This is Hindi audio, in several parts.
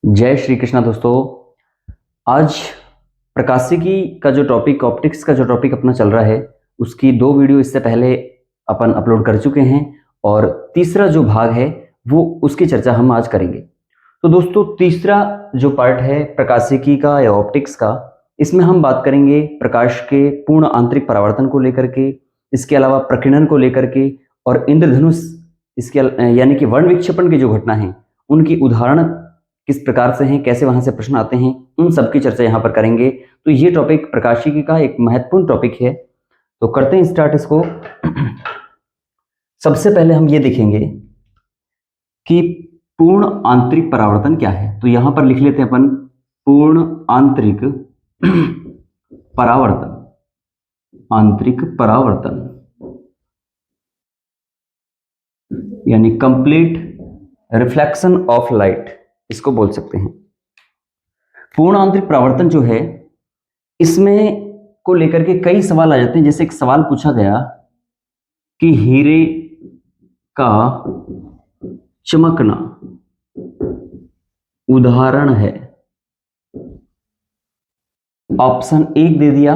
जय श्री कृष्णा दोस्तों। आज प्रकाशिकी का जो टॉपिक, ऑप्टिक्स का जो टॉपिक अपना चल रहा है, उसकी 2 वीडियो इससे पहले अपन अपलोड कर चुके हैं और तीसरा जो भाग है वो उसकी चर्चा हम आज करेंगे। तो दोस्तों, तीसरा जो पार्ट है प्रकाशिकी का या ऑप्टिक्स का, इसमें हम बात करेंगे प्रकाश के पूर्ण आंतरिक परावर्तन को लेकर के, इसके अलावा प्रकीर्णन को लेकर के और इंद्रधनुष, इसके यानी कि वर्ण विक्षेपण की जो घटना है उनकी उदाहरण किस प्रकार से हैं, कैसे वहां से प्रश्न आते हैं, उन सब की चर्चा यहाँ पर करेंगे। तो ये टॉपिक प्रकाशिकी का एक महत्वपूर्ण टॉपिक है। तो करते हैं स्टार्ट इसको। सबसे पहले हम ये देखेंगे कि पूर्ण आंतरिक परावर्तन क्या है। तो यहां पर लिख लेते हैं अपन पूर्ण आंतरिक परावर्तन। आंतरिक परावर्तन यानी कंप्लीट रिफ्लेक्शन ऑफ लाइट, इसको बोल सकते हैं। पूर्ण आंतरिक परावर्तन जो है, इसमें को लेकर के कई सवाल आ जाते हैं। जैसे एक सवाल पूछा गया कि हीरे का चमकना उदाहरण है। ऑप्शन 1 दे दिया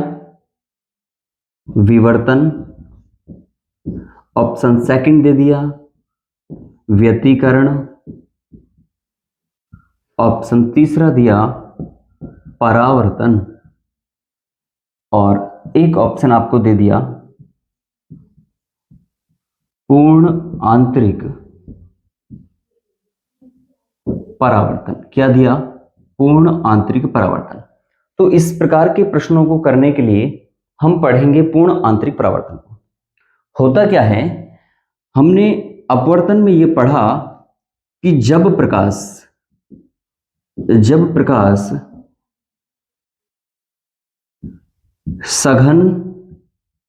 विवर्तन, ऑप्शन 2 दे दिया व्यतिकरण, ऑप्शन 3 दिया परावर्तन और एक ऑप्शन आपको दे दिया पूर्ण आंतरिक परावर्तन। क्या दिया? पूर्ण आंतरिक परावर्तन। तो इस प्रकार के प्रश्नों को करने के लिए हम पढ़ेंगे पूर्ण आंतरिक परावर्तन को। होता क्या है, हमने अपवर्तन में यह पढ़ा कि जब प्रकाश सघन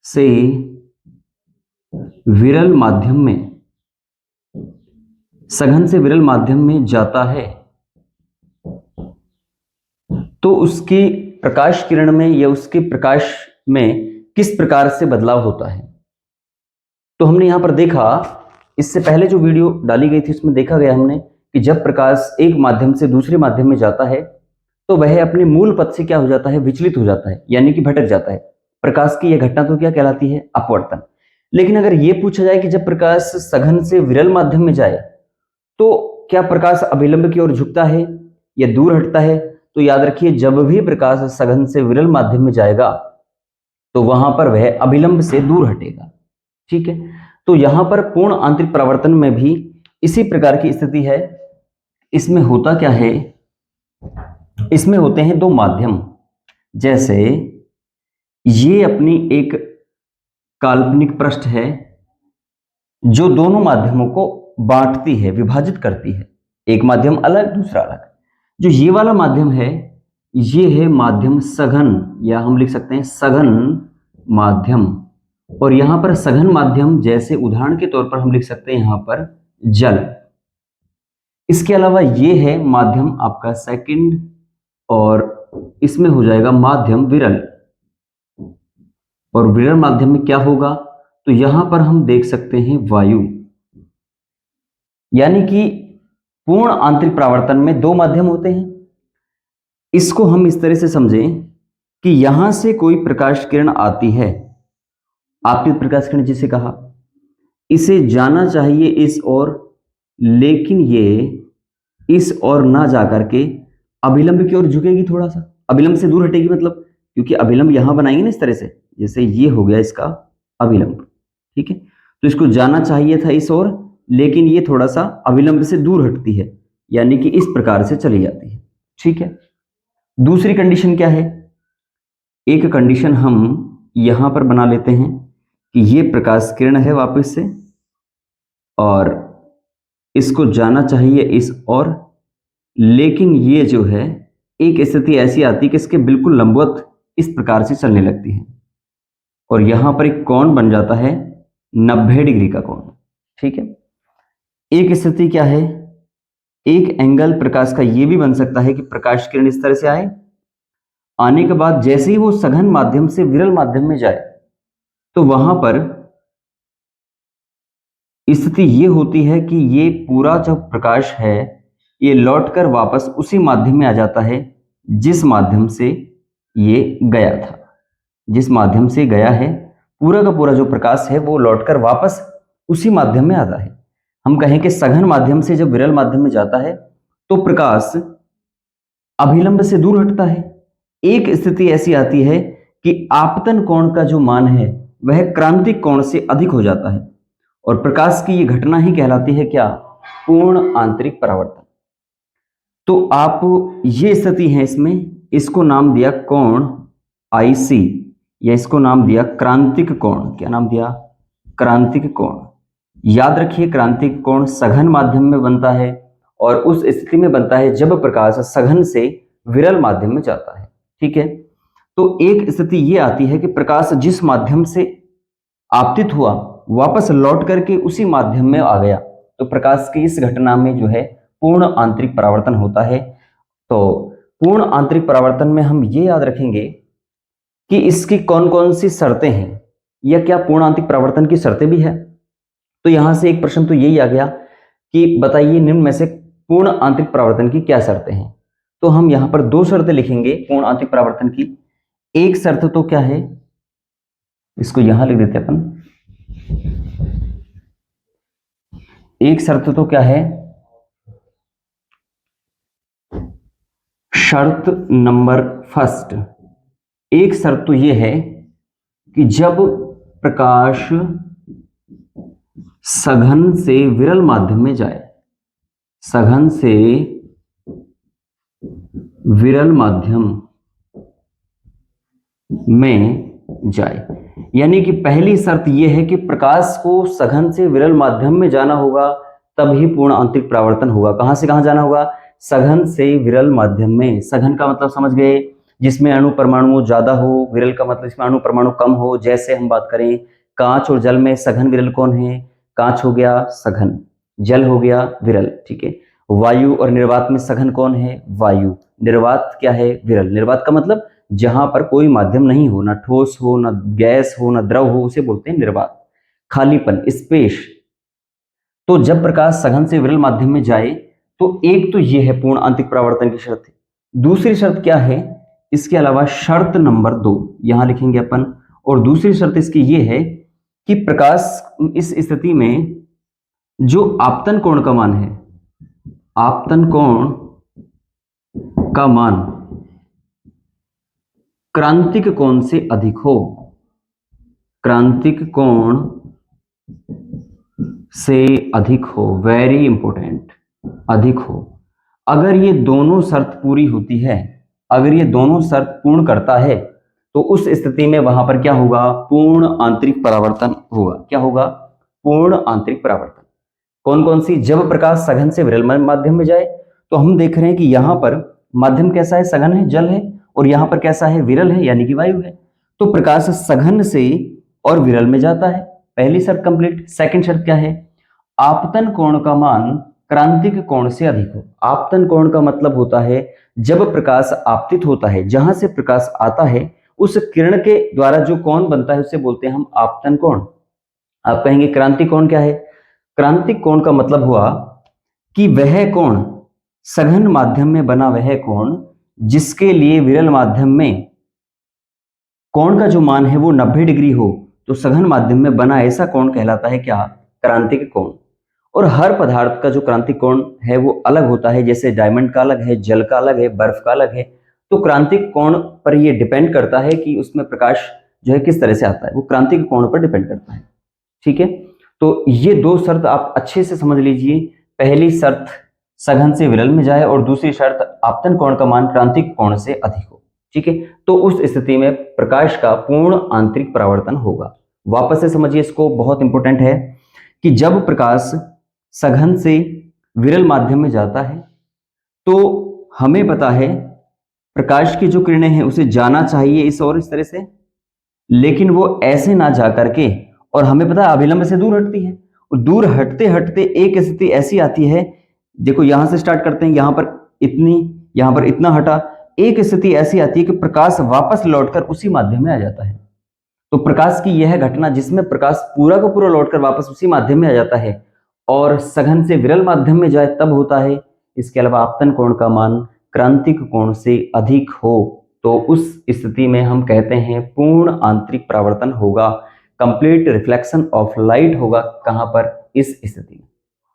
से विरल माध्यम में जाता है तो उसकी प्रकाश किरण में या उसके प्रकाश में किस प्रकार से बदलाव होता है। तो हमने यहां पर देखा, इससे पहले जो वीडियो डाली गई थी उसमें देखा गया हमने कि जब प्रकाश एक माध्यम से दूसरे माध्यम में जाता है तो वह अपने मूल पथ से क्या हो जाता है, विचलित हो जाता है, यानी कि भटक जाता है। प्रकाश की यह घटना तो क्या कहलाती है? अपवर्तन। लेकिन अगर यह पूछा जाए कि जब प्रकाश सघन से विरल माध्यम में जाए तो क्या प्रकाश अभिलंब की ओर झुकता है या दूर हटता है? तो याद रखिए, जब भी प्रकाश सघन से विरल माध्यम में जाएगा तो वहां पर वह अभिलंब से दूर हटेगा। ठीक है, तो यहां पर पूर्ण आंतरिक परावर्तन में भी इसी प्रकार की स्थिति है। इसमें होता क्या है, इसमें होते हैं 2 माध्यम। जैसे ये अपनी एक काल्पनिक पृष्ठ है जो दोनों माध्यमों को बांटती है, विभाजित करती है। एक माध्यम अलग, दूसरा अलग। जो ये वाला माध्यम है, ये है माध्यम सघन, या हम लिख सकते हैं सघन माध्यम। और यहां पर सघन माध्यम, जैसे उदाहरण के तौर पर हम लिख सकते हैं यहां पर जल। इसके अलावा ये है माध्यम आपका सेकंड, और इसमें हो जाएगा माध्यम विरल। और विरल माध्यम में क्या होगा? तो यहां पर हम देख सकते हैं वायु। यानी कि पूर्ण आंतरिक परावर्तन में 2 माध्यम होते हैं। इसको हम इस तरह से समझें कि यहां से कोई प्रकाश किरण आती है, आपतित प्रकाश किरण जिसे कहा, इसे जाना चाहिए इस ओर, लेकिन ये इस ओर ना जाकर के अभिलंब की ओर झुकेगी, थोड़ा सा अभिलंब से दूर हटेगी। मतलब क्योंकि अभिलंब यहां बनाएंगे ना इस तरह से, जैसे ये हो गया इसका अभिलंब। ठीक है, तो इसको जाना चाहिए था इस ओर, लेकिन ये थोड़ा सा अभिलंब से दूर हटती है, यानी कि इस प्रकार से चली जाती है। ठीक है, दूसरी कंडीशन क्या है? एक कंडीशन हम यहां पर बना लेते हैं कि ये प्रकाश किरण है वापस से, और इसको जाना चाहिए इस ओर, लेकिन ये जो है एक स्थिति ऐसी आती है कि इसके बिल्कुल लंबवत इस प्रकार से चलने लगती है, और यहां पर एक कोण बन जाता है 90 डिग्री का कोण। ठीक है, एक स्थिति क्या है, एक एंगल प्रकाश का ये भी बन सकता है कि प्रकाश किरण इस तरह से आने के बाद जैसे ही वो सघन माध्यम से विरल माध्यम में जाए तो वहां पर स्थिति ये होती है कि ये पूरा जो प्रकाश है ये लौटकर वापस उसी माध्यम में आ जाता है जिस माध्यम से ये गया था। जिस माध्यम से गया है पूरा का पूरा जो प्रकाश है वो लौटकर वापस उसी माध्यम में आता है। हम कहें कि सघन माध्यम से जब विरल माध्यम में जाता है तो प्रकाश अभिलंब से दूर हटता है। एक स्थिति ऐसी आती है कि आपतन कोण का जो मान है वह क्रांतिक कोण से अधिक हो जाता है और प्रकाश की ये घटना ही कहलाती है क्या? पूर्ण आंतरिक परावर्तन। तो आप ये स्थिति है इसमें, इसको नाम दिया कोण IC या इसको नाम दिया क्रांतिक कोण। क्या नाम दिया? क्रांतिक कोण। याद रखिए क्रांतिक कोण सघन माध्यम में बनता है और उस स्थिति में बनता है जब प्रकाश सघन से विरल माध्यम में जाता है। ठीक है, तो एक स्थिति ये आती है कि प्रकाश जिस माध्यम से आपतित हुआ वापस लौट करके उसी माध्यम में आ गया, तो प्रकाश की इस घटना में जो है पूर्ण आंतरिक परावर्तन होता है। तो पूर्ण आंतरिक परावर्तन में हम ये याद रखेंगे कि इसकी कौन कौन सी शर्तें हैं, या क्या पूर्ण आंतरिक परावर्तन की शर्तें भी है। तो यहां से एक प्रश्न तो यही आ गया कि बताइए निम्न में से पूर्ण आंतरिक परावर्तन की क्या शर्तें हैं। तो हम यहां पर दो शर्तें लिखेंगे पूर्ण आंतरिक परावर्तन की। एक शर्त तो क्या है, इसको यहां लिख देते अपन। एक शर्त तो क्या है, शर्त नंबर फर्स्ट, एक शर्त तो यह है कि जब प्रकाश सघन से विरल माध्यम में जाए, सघन से विरल माध्यम में जाए, यानी कि पहली शर्त यह है कि प्रकाश को सघन से विरल माध्यम में जाना होगा तभी पूर्ण आंतरिक परावर्तन होगा। कहां से कहां जाना होगा? सघन से विरल माध्यम में। सघन का मतलब समझ गए, जिसमें अणु परमाणु ज्यादा हो। विरल का मतलब इसमें अणु परमाणु कम हो। जैसे हम बात करें कांच और जल में सघन विरल कौन है? कांच हो गया सघन, जल हो गया विरल। ठीक है, वायु और निर्वात में सघन कौन है? वायु। निर्वात क्या है? विरल। निर्वात का मतलब जहां पर कोई माध्यम नहीं हो, ना ठोस हो, ना गैस हो, ना द्रव हो, उसे बोलते हैं निर्वात। खालीपन, स्पेस। तो जब प्रकाश सघन से विरल माध्यम में जाए तो एक तो यह है पूर्ण आंतरिक परावर्तन की शर्त। दूसरी शर्त क्या है इसके अलावा? शर्त नंबर 2 यहां लिखेंगे अपन। और दूसरी शर्त इसकी यह है कि प्रकाश इस स्थिति में जो आपतन कोण का मान है, आपतन कोण का मान क्रांतिक कोण से अधिक हो। क्रांतिक कोण से अधिक हो, वेरी इंपॉर्टेंट, अधिक हो। अगर ये दोनों शर्त पूरी होती है, अगर ये दोनों शर्त पूर्ण करता है तो उस स्थिति में वहां पर क्या होगा? पूर्ण आंतरिक परावर्तन होगा। क्या होगा? पूर्ण आंतरिक परावर्तन। कौन कौन सी? जब प्रकाश सघन से विरल माध्यम में जाए, तो हम देख रहे हैं कि यहां पर माध्यम कैसा है? सघन है, जल है, और यहां पर कैसा है? विरल है, यानी कि वायु है। तो प्रकाश सघन से और विरल में जाता है, पहली शर्त कंप्लीट। सेकंड शर्त क्या है? आपतन कोण का मान क्रांतिक कोण से अधिक हो। आपतन कोण का मतलब होता है जब प्रकाश आपतित होता है, जहां से प्रकाश आता है उस किरण के द्वारा जो कोण बनता है उसे बोलते हैं हम आपतन कोण। आप कहेंगे क्रांतिक कोण क्या है? क्रांतिक कोण का मतलब हुआ कि वह कोण, सघन माध्यम में बना वह कोण जिसके लिए विरल माध्यम में कोण का जो मान है वो 90 डिग्री हो, तो सघन माध्यम में बना ऐसा कोण कहलाता है क्या? क्रांतिक कोण। और हर पदार्थ का जो क्रांतिक कोण है वो अलग होता है। जैसे डायमंड का अलग है, जल का अलग है, बर्फ का अलग है। तो क्रांतिक कोण पर ये डिपेंड करता है कि उसमें प्रकाश जो है किस तरह से आता है, वो क्रांतिक कोण पर डिपेंड करता है। ठीक है, तो ये दो शर्त आप अच्छे से समझ लीजिए। पहली शर्त सघन से विरल में जाए और दूसरी शर्त आपतन कोण का मान क्रांतिक कोण से अधिक हो। ठीक है, तो उस स्थिति में प्रकाश का पूर्ण आंतरिक परावर्तन होगा। वापस से समझिए इसको, बहुत इंपॉर्टेंट है कि जब प्रकाश सघन से विरल माध्यम में जाता है तो हमें पता है प्रकाश की जो किरणें हैं उसे जाना चाहिए इस और इस तरह से, लेकिन वो ऐसे ना जा करके, और हमें पता है अभिलंब से दूर हटती है, और दूर हटते हटते एक स्थिति ऐसी आती है, देखो यहां से स्टार्ट करते हैं, यहां पर इतनी, यहां पर इतना हटा, एक स्थिति ऐसी आती है कि प्रकाश वापस लौटकर उसी माध्यम में आ जाता है। तो प्रकाश की यह घटना जिसमें प्रकाश पूरा का पूरा लौटकर वापस उसी माध्यम में आ जाता है और सघन से विरल माध्यम में जाए तब होता है, इसके अलावा आपतन कोण का मान क्रांतिक कोण से अधिक हो तो उस स्थिति में हम कहते हैं पूर्ण आंतरिक परावर्तन होगा, कंप्लीट रिफ्लेक्शन ऑफ लाइट होगा। कहां पर? इस स्थिति में।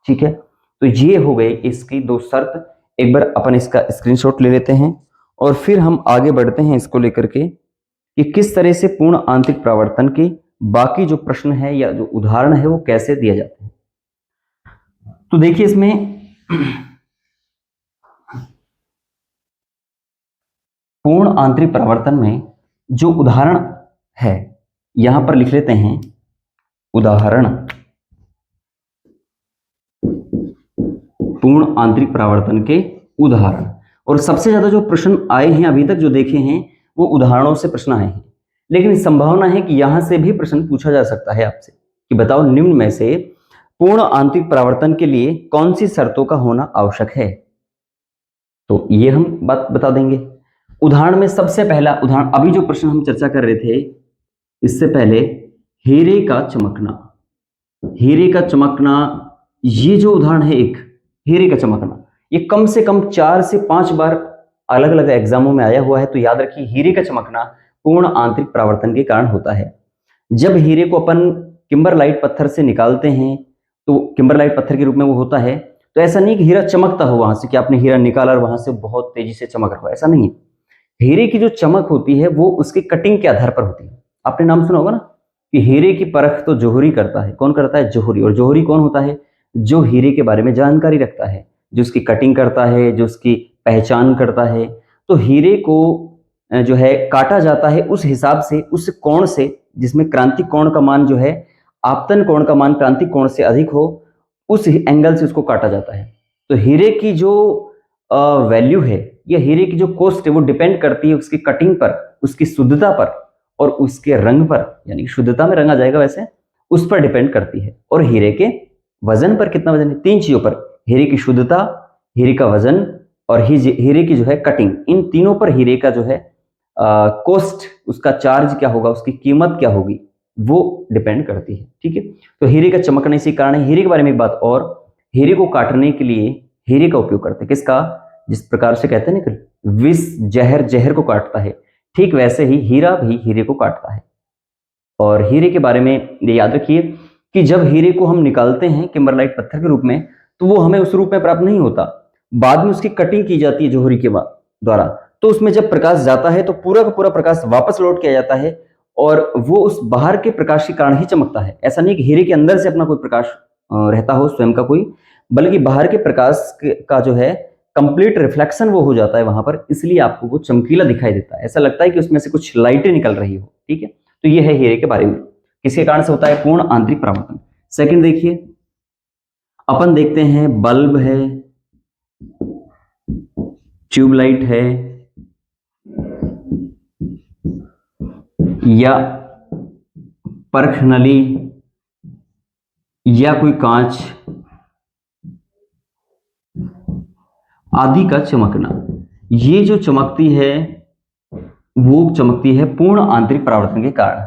ठीक है, तो ये हो गई इसकी दो शर्त। एक बार अपन इसका स्क्रीनशॉट ले लेते हैं और फिर हम आगे बढ़ते हैं इसको लेकर के कि किस तरह से पूर्ण आंतरिक परावर्तन के बाकी जो प्रश्न है या जो उदाहरण है वो कैसे दिए जाते हैं। तो देखिए इसमें पूर्ण आंतरिक परावर्तन में जो उदाहरण है यहां पर लिख लेते हैं उदाहरण पूर्ण आंतरिक परावर्तन के उदाहरण। और सबसे ज्यादा जो प्रश्न आए हैं अभी तक जो देखे हैं वो उदाहरणों से प्रश्न आए हैं, लेकिन संभावना है कि यहां से भी प्रश्न पूछा जा सकता है आपसे कि बताओ निम्न में से पूर्ण आंतरिक परावर्तन के लिए कौन सी शर्तों का होना आवश्यक है। तो ये हम बात बता देंगे। उदाहरण में सबसे पहला उदाहरण, अभी जो प्रश्न हम चर्चा कर रहे थे इससे पहले, हीरे का चमकना। हीरे का चमकना, ये जो उदाहरण है एक हीरे का चमकना, ये कम से कम 4 से 5 बार अलग अलग एग्जामों में आया हुआ है। तो याद रखिए हीरे का चमकना पूर्ण आंतरिक परावर्तन के कारण होता है। जब हीरे को अपन किम्बरलाइट पत्थर से निकालते हैं तो किम्बरलाइट पत्थर के रूप में वो होता है, तो ऐसा नहीं कि हीरा चमकता हो वहां से कि आपने हीरा निकाला और वहां से बहुत तेजी से चमक रहा हो, ऐसा नहीं है। हीरे की जो चमक होती है वो उसकी कटिंग के आधार पर होती है। आपने नाम सुना होगा ना कि हीरे की परख तो जोहरी करता है। कौन करता है? जोहरी। और जोहरी कौन होता है? जो हीरे के बारे में जानकारी रखता है, जो उसकी कटिंग करता है, जो उसकी पहचान करता है। तो हीरे को जो है काटा जाता है उस हिसाब से, उस कोण से जिसमें क्रांतिक कोण का मान जो है आपतन कोण का मान क्रांतिक कोण से अधिक हो, उस एंगल से उसको काटा जाता है। तो हीरे की जो वैल्यू है या हीरे की जो कॉस्ट है वो डिपेंड करती है उसकी कटिंग पर, उसकी शुद्धता पर और उसके रंग पर, यानी शुद्धता में रंगा जाएगा वैसे, उस पर डिपेंड करती है। और हीरे के वजन पर, कितना वजन है? 3 चीजों पर, हीरे की शुद्धता, हीरे का वजन और हीरे की जो है कटिंग, इन तीनों पर हीरे का जो है कॉस्ट, उसका चार्ज क्या होगा, उसकी कीमत क्या होगी, वो डिपेंड करती है। ठीक है, तो हीरे का चमकने से कारण है। हीरे के बारे में एक बात और, हीरे को काटने के लिए हीरे का उपयोग करते हैं। किसका? जिस प्रकार से कहते हैं ना कि विष जहर जहर को काटता है, ठीक वैसे ही हीरा भी हीरे को काटता है। और हीरे के बारे में ये याद रखिए कि जब हीरे को हम निकालते हैं किम्बरलाइट पत्थर के रूप में तो वो हमें उस रूप में प्राप्त नहीं होता, बाद में उसकी कटिंग की जाती है जोहरी के द्वारा। तो उसमें जब प्रकाश जाता है तो पूरा का पूरा प्रकाश वापस लौट के आ जाता है और वो उस बाहर के प्रकाश के कारण ही चमकता है। ऐसा नहीं कि हीरे के अंदर से अपना कोई प्रकाश रहता हो स्वयं का कोई, बल्कि बाहर के प्रकाश का जो है कंप्लीट रिफ्लेक्शन वो हो जाता है वहां पर, इसलिए आपको वो चमकीला दिखाई देता है। ऐसा लगता है कि उसमें से कुछ लाइटें निकल रही हो। ठीक है, तो ये है हीरे के बारे में, किसके कारण से होता है? पूर्ण आंतरिक परावर्तन। सेकंड देखिए, अपन देखते हैं बल्ब है, ट्यूबलाइट है या परख नली या कोई कांच आदि का चमकना, ये जो चमकती है वो चमकती है पूर्ण आंतरिक परावर्तन के कारण।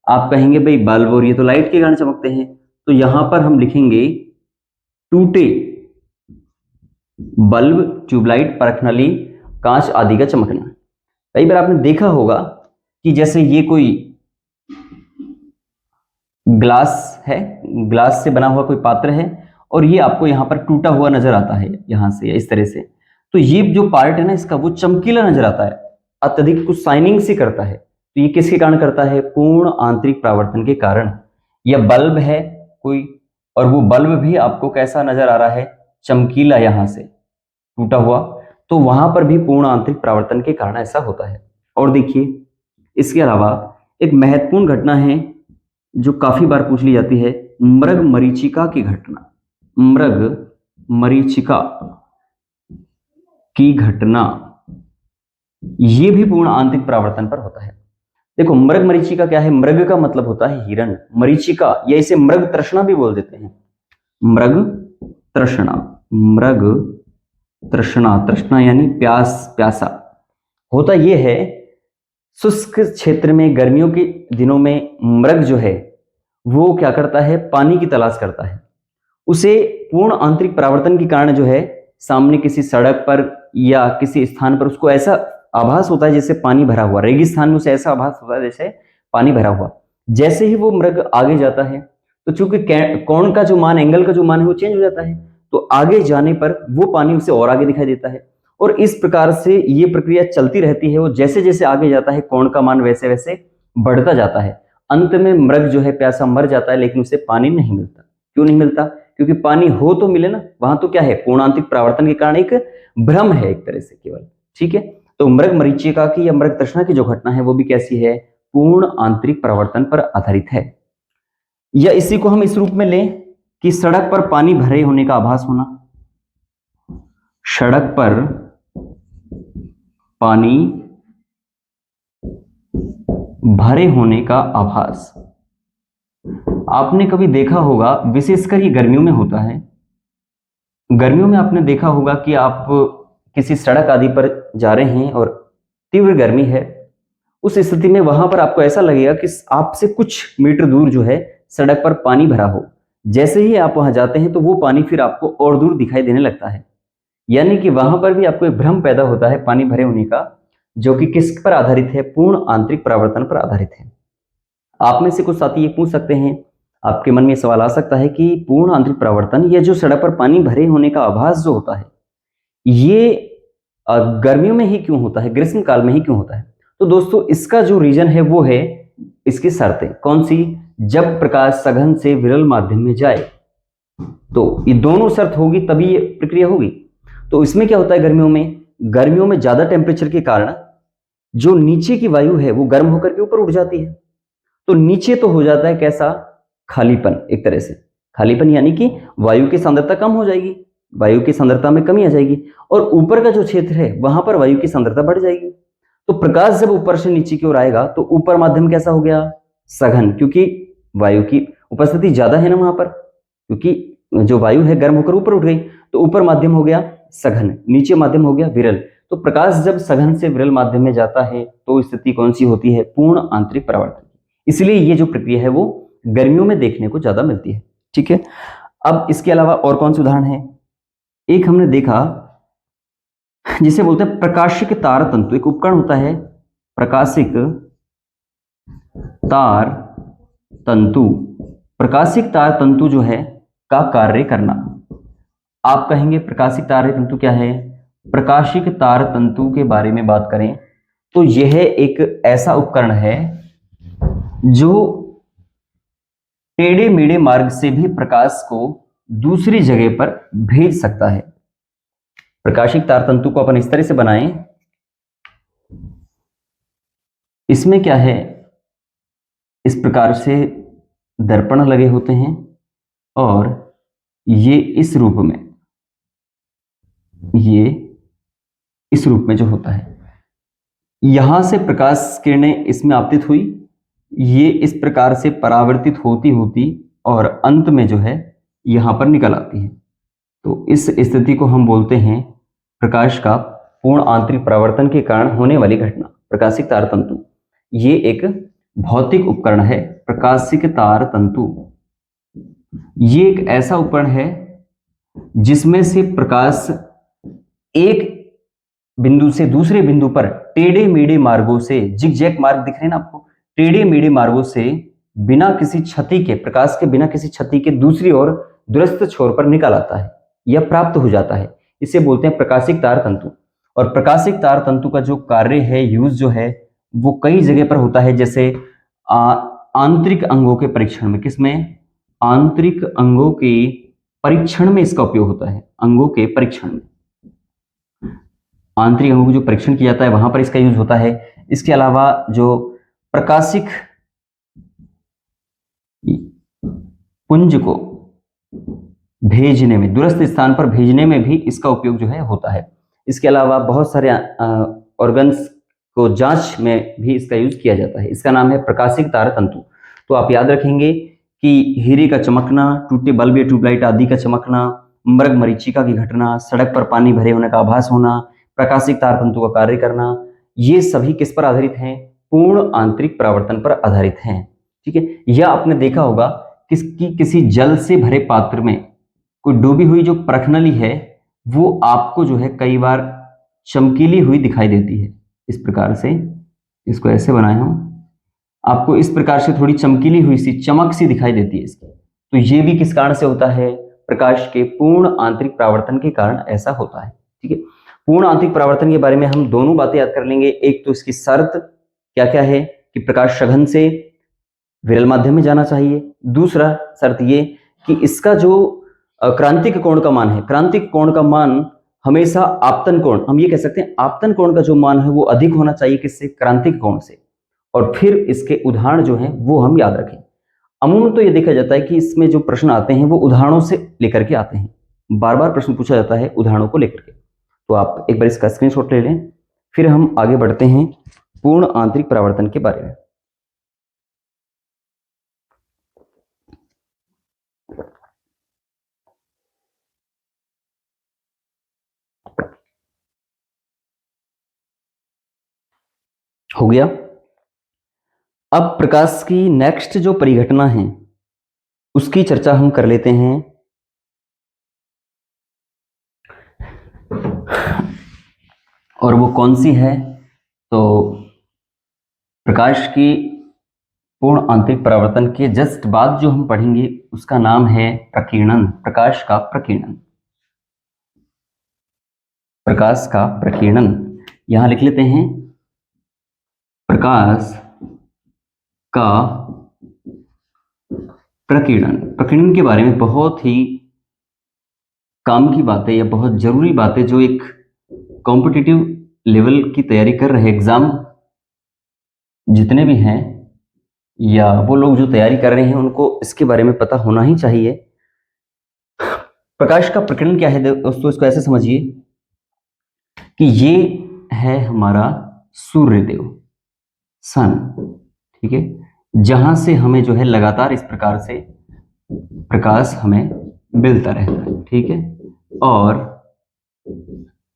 आप कहेंगे भाई बल्ब और ये तो लाइट के कारण चमकते हैं, तो यहां पर हम लिखेंगे टूटे बल्ब, ट्यूबलाइट, परख नली, कांच आदि का चमकना। कई बार आपने देखा होगा कि जैसे ये कोई ग्लास है, ग्लास से बना हुआ कोई पात्र है और ये आपको यहाँ पर टूटा हुआ नजर आता है यहाँ से, इस तरह से। तो ये जो पार्ट है ना इसका, वो चमकीला नजर आता है, अत्यधिक कुछ शाइनिंग से करता है। तो ये किसके कारण करता है? पूर्ण आंतरिक परावर्तन के कारण। यह बल्ब है कोई, और वो बल्ब भी आपको कैसा नजर आ रहा है? चमकीला, यहां से टूटा हुआ। तो वहां पर भी पूर्ण आंतरिक परावर्तन के कारण ऐसा होता है। और देखिए इसके अलावा एक महत्वपूर्ण घटना है जो काफी बार पूछ ली जाती है, मृग मरीचिका की घटना। मृग मरीचिका की घटना, ये भी पूर्ण आंतरिक परावर्तन पर होता है। देखो मृग मरीचिका क्या है? मृग का मतलब होता है हिरण, मरीचिका या इसे मृग तृष्णा भी बोल देते हैं। मृग तृष्णा, मृग तृष्णा, तृष्णा यानी प्यास, प्यासा। होता यह है शुष्क क्षेत्र में गर्मियों के दिनों में मृग जो है वो क्या करता है? पानी की तलाश करता है। उसे पूर्ण आंतरिक परावर्तन के कारण जो है सामने किसी सड़क पर या किसी स्थान पर उसको ऐसा आभास होता है जैसे पानी भरा हुआ, रेगिस्तान में उसे ऐसा आभास होता है जैसे पानी भरा हुआ। जैसे ही वो मृग आगे जाता है तो चूंकि कोण का जो मान, एंगल का जो मान है वो चेंज हो जाता है, तो आगे जाने पर वो पानी उसे और आगे दिखाई देता है। और इस प्रकार से ये प्रक्रिया चलती रहती है। वो जैसे जैसे आगे जाता है कोण का मान वैसे वैसे बढ़ता जाता है। अंत में मृग जो है प्यासा मर जाता है, लेकिन उसे पानी नहीं मिलता। क्यों नहीं मिलता? क्योंकि पानी हो तो मिले ना, वहां तो क्या है, पूर्ण आंतरिक परावर्तन के कारण एक भ्रम है एक तरह से केवल। ठीक है, तो मृग मरीचिका की या मृग तृष्णा की जो घटना है वो भी कैसी है, पूर्ण आंतरिक परावर्तन पर आधारित है। या इसी को हम इस रूप में लें कि सड़क पर पानी भरे होने का आभास होना, सड़क पर पानी भरे होने का आभास। आपने कभी देखा होगा, विशेषकर ये गर्मियों में होता है। गर्मियों में आपने देखा होगा कि आप किसी सड़क आदि पर जा रहे हैं और तीव्र गर्मी है। उस स्थिति में वहां पर आपको ऐसा लगेगा कि आपसे कुछ मीटर दूर जो है सड़क पर पानी भरा हो। जैसे ही आप वहां जाते हैं तो वो पानी फिर आपको और दूर दिखाई देने लगता है। यानी कि वहां पर भी आपको एक भ्रम पैदा होता है पानी भरे होने का, जो कि किस पर आधारित है, पूर्ण आंतरिक परावर्तन पर आधारित है। आप में से कुछ साथी ये पूछ सकते हैं, आपके मन में सवाल आ सकता है कि पूर्ण आंतरिक परावर्तन या जो सड़क पर पानी भरे होने का आभास जो होता है ये गर्मियों में ही क्यों होता है, ग्रीष्म काल में ही क्यों होता है? तो दोस्तों इसका जो रीजन है वो है इसकी शर्तें। कौन सी? जब प्रकाश सघन से विरल माध्यम में जाए, तो ये दोनों शर्त होगी तभी ये प्रक्रिया होगी। तो इसमें क्या होता है, गर्मियों में ज्यादा टेम्परेचर के कारण जो नीचे की वायु है वो गर्म होकर के ऊपर उठ जाती है। तो नीचे तो हो जाता है कैसा, खालीपन, एक तरह से खालीपन, यानी कि वायु की सांद्रता कम हो जाएगी, वायु की सांद्रता में कमी आ जाएगी। और ऊपर का जो क्षेत्र है वहां पर वायु की सांद्रता बढ़ जाएगी। तो प्रकाश जब ऊपर से नीचे की ओर आएगा तो ऊपर माध्यम कैसा हो गया, सघन, क्योंकि वायु की उपस्थिति ज्यादा है ना वहां पर, क्योंकि जो वायु है गर्म होकर ऊपर उठ गई, तो ऊपर माध्यम हो गया सघन, नीचे माध्यम हो गया विरल। तो प्रकाश जब सघन से विरल माध्यम में जाता है तो स्थिति कौन सी होती है, पूर्ण आंतरिक परावर्तन। इसलिए ये जो प्रक्रिया है वो गर्मियों में देखने को ज्यादा मिलती है। ठीक है, अब इसके अलावा और कौन से उदाहरण है? एक हमने देखा जिसे बोलते हैं प्रकाशिक तार तंतु। एक उपकरण होता है प्रकाशिक तार तंतु। प्रकाशिक तार तंतु जो है का कार्य करना। आप कहेंगे प्रकाशिक तार तंतु क्या है? प्रकाशिक तार तंतु के बारे में बात करें तो यह एक ऐसा उपकरण है जो टेढ़े मेढ़े मार्ग से भी प्रकाश को दूसरी जगह पर भेज सकता है। प्रकाशिक तार तंतु को अपन इस तरह से बनाएं, इसमें क्या है, इस प्रकार से दर्पण लगे होते हैं और ये इस रूप में, ये इस रूप में जो होता है, यहां से प्रकाश किरणें इसमें आपतित हुई, ये इस प्रकार से परावर्तित होती होती और अंत में जो है यहां पर निकल आती है। तो इस स्थिति को हम बोलते हैं प्रकाश का पूर्ण आंतरिक परावर्तन के कारण होने वाली घटना, प्रकाशिक तार तंतु। ये एक भौतिक उपकरण है प्रकाशिक तार तंतु। ये एक ऐसा उपकरण है जिसमें से प्रकाश एक बिंदु से दूसरे बिंदु पर टेढ़े मेढ़े मार्गों से, जिगजैग मार्ग दिख रहे हैं ना आपको, टेढ़े मेढ़े मार्गों से बिना किसी क्षति के, प्रकाश के बिना किसी क्षति के दूसरी ओर दूरस्थ छोर पर निकल आता है या प्राप्त हो जाता है। इसे बोलते हैं प्रकाशिक तार तंतु। और प्रकाशिक तार तंतु का जो कार्य है, यूज जो है, वो कई जगह पर होता है, जैसे आंतरिक अंगों के परीक्षण में। किसमें? आंतरिक अंगों के परीक्षण में इसका उपयोग होता है। अंगों के परीक्षण में, आंतरिक अंगों को जो परीक्षण किया जाता है वहां पर इसका यूज होता है। इसके अलावा जो प्रकाशिक पुंज को भेजने में, दूरस्थ स्थान पर भेजने में भी इसका उपयोग जो है होता है। इसके अलावा बहुत सारे ऑर्गन्स को जांच में भी इसका यूज किया जाता है। इसका नाम है प्रकाशिक तार तंतु। तो आप याद रखेंगे कि हीरे का चमकना, टूटे बल्ब या ट्यूबलाइट आदि का चमकना, मृग मरीचिका की घटना, सड़क पर पानी भरे होने का आभास होना, प्रकाशिक तार तंतु का कार्य करना, ये सभी किस पर आधारित हैं? पूर्ण आंतरिक परावर्तन पर आधारित हैं। ठीक है, यह आपने देखा होगा किसी जल से भरे पात्र में कोई डूबी हुई जो प्रखनली है वो आपको जो है कई बार चमकीली हुई दिखाई देती है। इस प्रकार से इसको ऐसे बनाए हम, आपको इस प्रकार से थोड़ी चमकीली हुई सी, चमक सी दिखाई देती है इसकी। तो ये भी किस कारण से होता है? प्रकाश के पूर्ण आंतरिक परावर्तन के कारण ऐसा होता है। ठीक है, पूर्ण आंतरिक परावर्तन के बारे में हम दोनों बातें याद कर लेंगे। एक तो इसकी शर्त क्या क्या है कि प्रकाश सघन से विरल माध्यम में जाना चाहिए। दूसरा शर्त ये कि इसका जो क्रांतिक कोण का मान है, क्रांतिक कोण का मान हमेशा आपतन कोण, हम ये कह सकते हैं आपतन कोण का जो मान है वो अधिक होना चाहिए किससे? क्रांतिक कोण से। और फिर इसके उदाहरण जो हैं वो हम याद रखें। अमूमन तो ये देखा जाता है कि इसमें जो प्रश्न आते हैं वो उदाहरणों से लेकर के आते हैं, बार बार प्रश्न पूछा जाता है उदाहरणों को लेकर के। तो आप एक बार इसका स्क्रीनशॉट ले लें, फिर हम आगे बढ़ते हैं पूर्ण आंतरिक परावर्तन के बारे में। हो गया। अब प्रकाश की नेक्स्ट जो परिघटना है उसकी चर्चा हम कर लेते हैं। और वो कौन सी है? तो प्रकाश की पूर्ण आंतरिक परावर्तन के जस्ट बाद जो हम पढ़ेंगे उसका नाम है प्रकीर्णन, प्रकाश का प्रकीर्णन, प्रकाश का प्रकीर्णन। यहां लिख लेते हैं प्रकाश का प्रकीर्णन। प्रकीर्णन के बारे में बहुत ही काम की बातें या बहुत जरूरी बातें जो एक कॉम्पिटिटिव लेवल की तैयारी कर रहे एग्जाम जितने भी हैं या वो लोग जो तैयारी कर रहे हैं उनको इसके बारे में पता होना ही चाहिए। प्रकाश का प्रकीर्णन क्या है दोस्तों? इसको ऐसे समझिए कि ये है हमारा सूर्यदेव, सन। ठीक है, जहां से हमें जो है लगातार इस प्रकार से प्रकाश हमें मिलता रहता है। ठीक है, और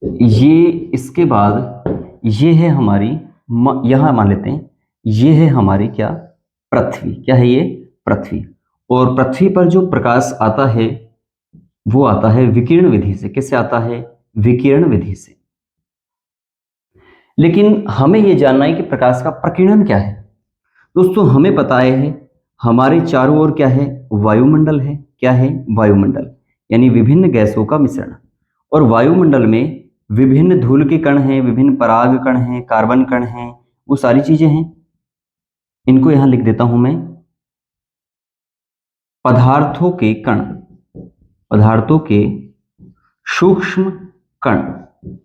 ये इसके बाद ये है हमारी यहां मान लेते हैं ये है हमारी क्या? पृथ्वी। क्या है ये? पृथ्वी। और पृथ्वी पर जो प्रकाश आता है वो आता है विकिरण विधि से। किससे आता है? विकिरण विधि से। लेकिन हमें यह जानना है कि प्रकाश का प्रकीर्णन क्या है। दोस्तों हमें पता है हमारे चारों ओर क्या है? वायुमंडल है। क्या है? वायुमंडल, यानी विभिन्न गैसों का मिश्रण। और वायुमंडल में विभिन्न धूल के कण हैं, विभिन्न पराग कण हैं, कार्बन कण हैं, वो सारी चीजें हैं। इनको यहां लिख देता हूं मैं पदार्थों के कण, पदार्थों के सूक्ष्म कण,